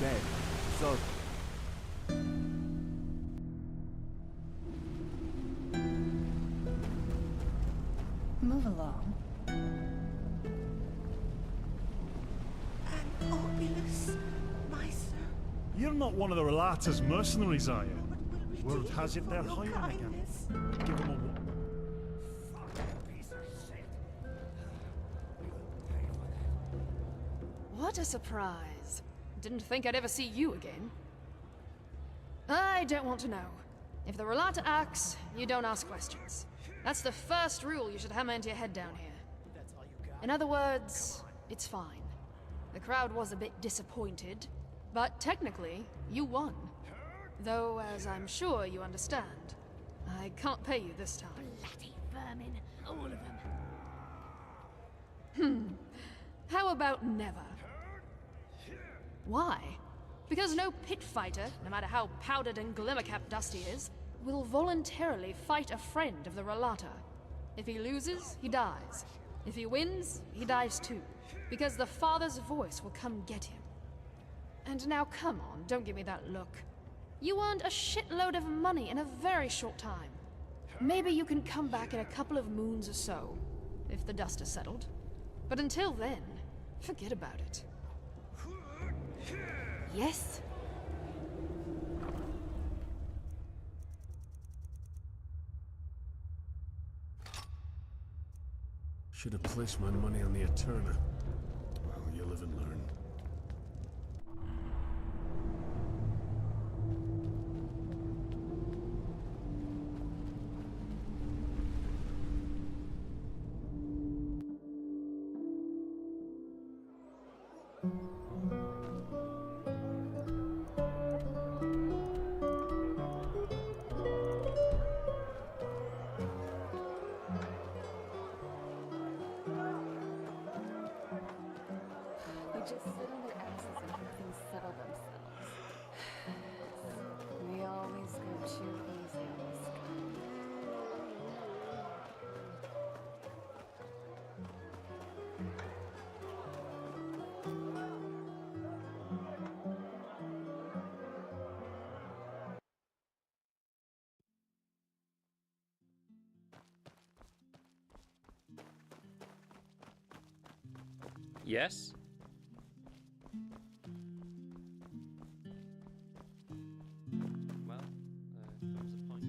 dead. So...
Move along.
And Oculus, my sir.
You're not one of the Relata's mercenaries, are you? Word has it they're hiring again. Give them a...
What a surprise. Didn't think I'd ever see you again. I don't want to know. If the Relata acts, you don't ask questions. That's the first rule you should hammer into your head down here. In other words, it's fine. The crowd was a bit disappointed, but technically, you won. Though, as I'm sure you understand, I can't pay you this time.
Bloody vermin, all of them.
How about never? Why? Because no pit fighter, no matter how powdered and glimmer-capped Dusty is, will voluntarily fight a friend of the Relata. If he loses, he dies. If he wins, he dies too. Because the Father's voice will come get him. And now come on, don't give me that look. You earned a shitload of money in a very short time. Maybe you can come back in a couple of moons or so, if the dust has settled. But until then, forget about it. Yes?
Should have placed my money on the Eterna. Well, you live and learn.
They just sit on their asses and hope things settle themselves. We always go too easy on this guy.
Yes? Well, there was a point.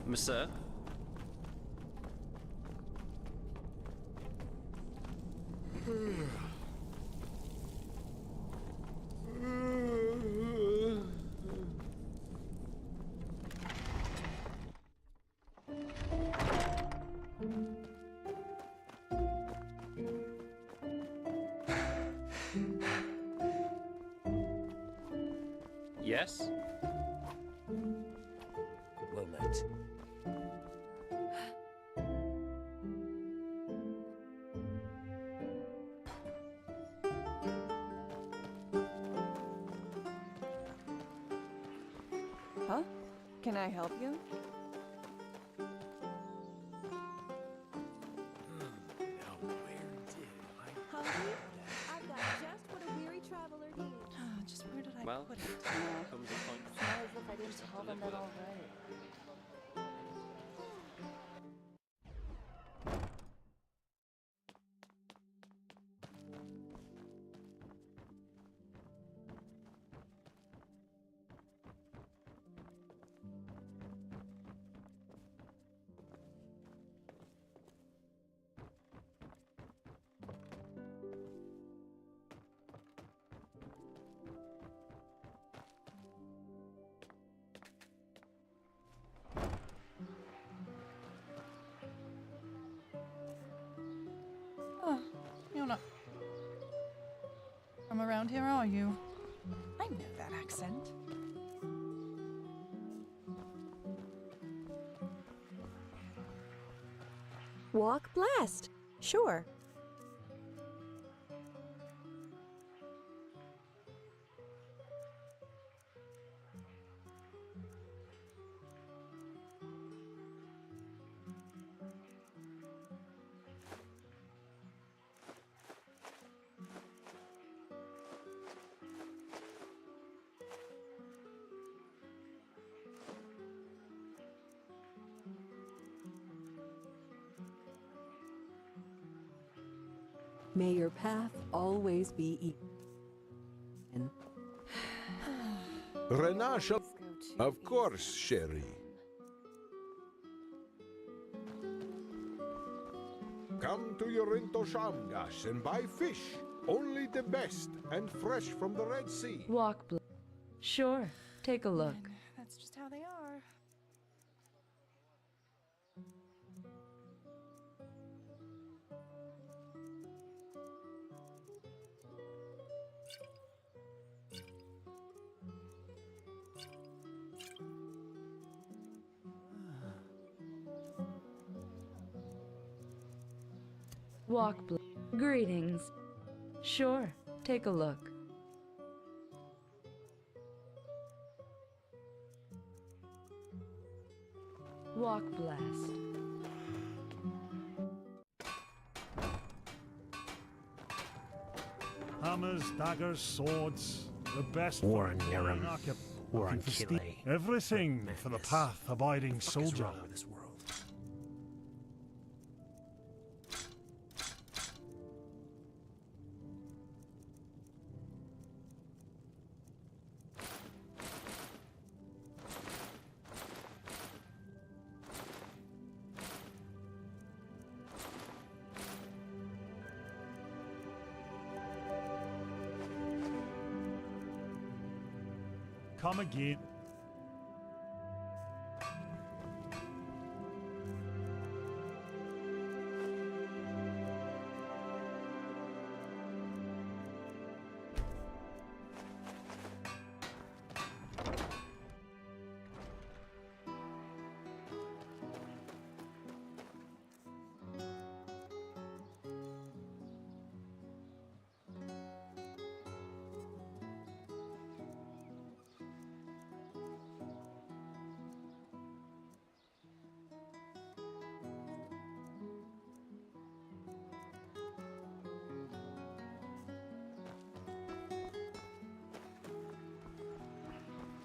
Monsieur? Yes?
Well met.
Huh? Can I help you?
Hungry? I've got just what a weary traveler needs.
Just where did I
Well,
put it?
comes a point.
It's not as if I didn't tell them that already.
Oh, you're not from around here, are you? I know that accent.
Walk blessed. Sure. May your path always be
Renasha, of course, Sherry. Come to Yorinto Shamgash and buy fish. Only the best and fresh from the Red Sea.
Sure, take a look.
That's just how they are.
Greetings. Sure, take a look. Walk blessed.
Hammers, daggers, swords, the best
War on Niram. War on
for
Kile.
everything for the path abiding soldier. Come again.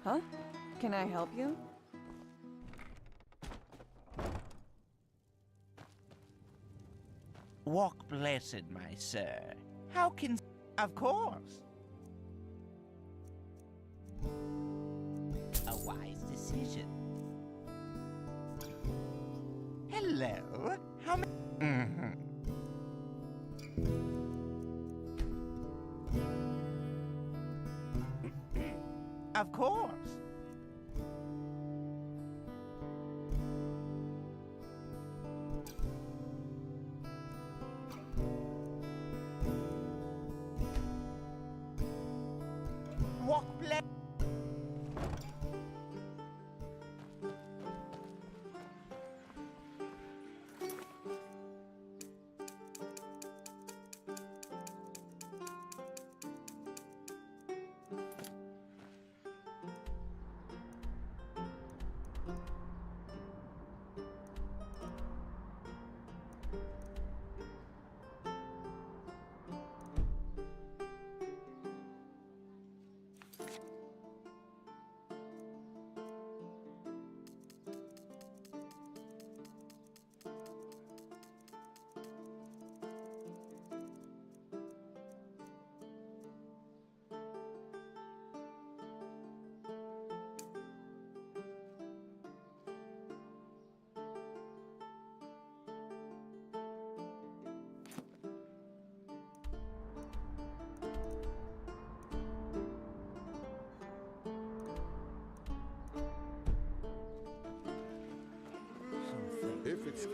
Huh? Can I help you?
Walk blessed, my sir. How can... Of course. A wise decision. Hello? How many... Of course. Walk blessed.
If it's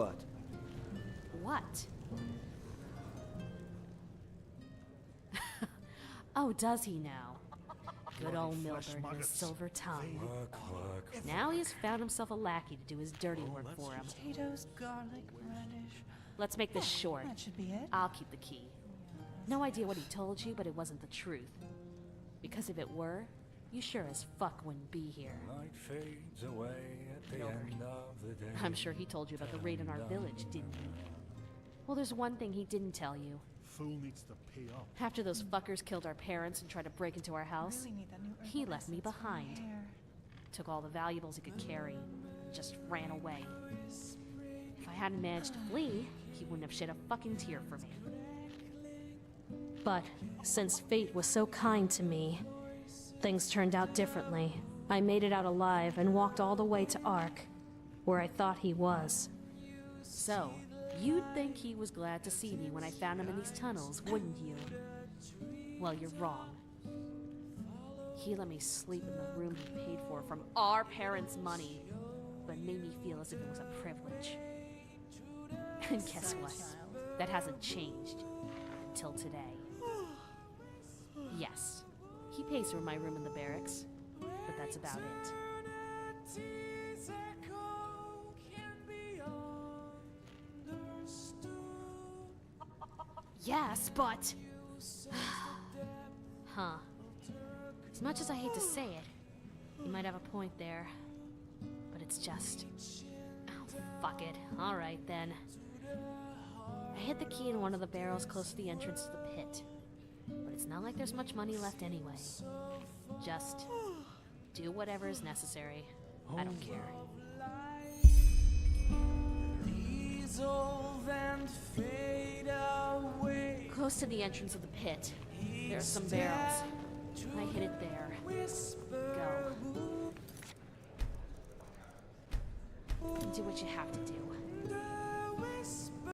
what?
What? Oh, does he now? Good old Milburn and his silver tongue. Now he's found himself a lackey to do his dirty work for him.
Potatoes, garlic, radish.
Let's make this short.
That should be it.
I'll keep the key. No idea what he told you, but it wasn't the truth. Because if it were, you sure as fuck wouldn't be here.
Light fades away at the end of the day.
I'm sure he told you about the raid in our village, didn't he? Well, there's one thing he didn't tell you.
Fool needs to pay up.
After those fuckers killed our parents and tried to break into our house, he left me behind. Took all the valuables he could carry, and just ran away. If I hadn't managed to flee, he wouldn't have shed a fucking tear for me. But since fate was so kind to me, things turned out differently. I made it out alive and walked all the way to Ark, where I thought he was. So, you'd think he was glad to see me when I found him in these tunnels, wouldn't you? Well, you're wrong. He let me sleep in the room he paid for from our parents' money, but made me feel as if it was a privilege. And guess what? That hasn't changed until today. Yes, he pays for my room in the barracks, but that's about it. Yes, but... Huh. As much as I hate to say it, you might have a point there. But it's just... Oh, fuck it. Alright, then. I hid the key in one of the barrels close to the entrance to the pit. But it's not like there's much money left anyway. Just... do whatever is necessary. I don't care. Close to the entrance of the pit, there are some barrels. I hid it there. Go. Do what you have to do.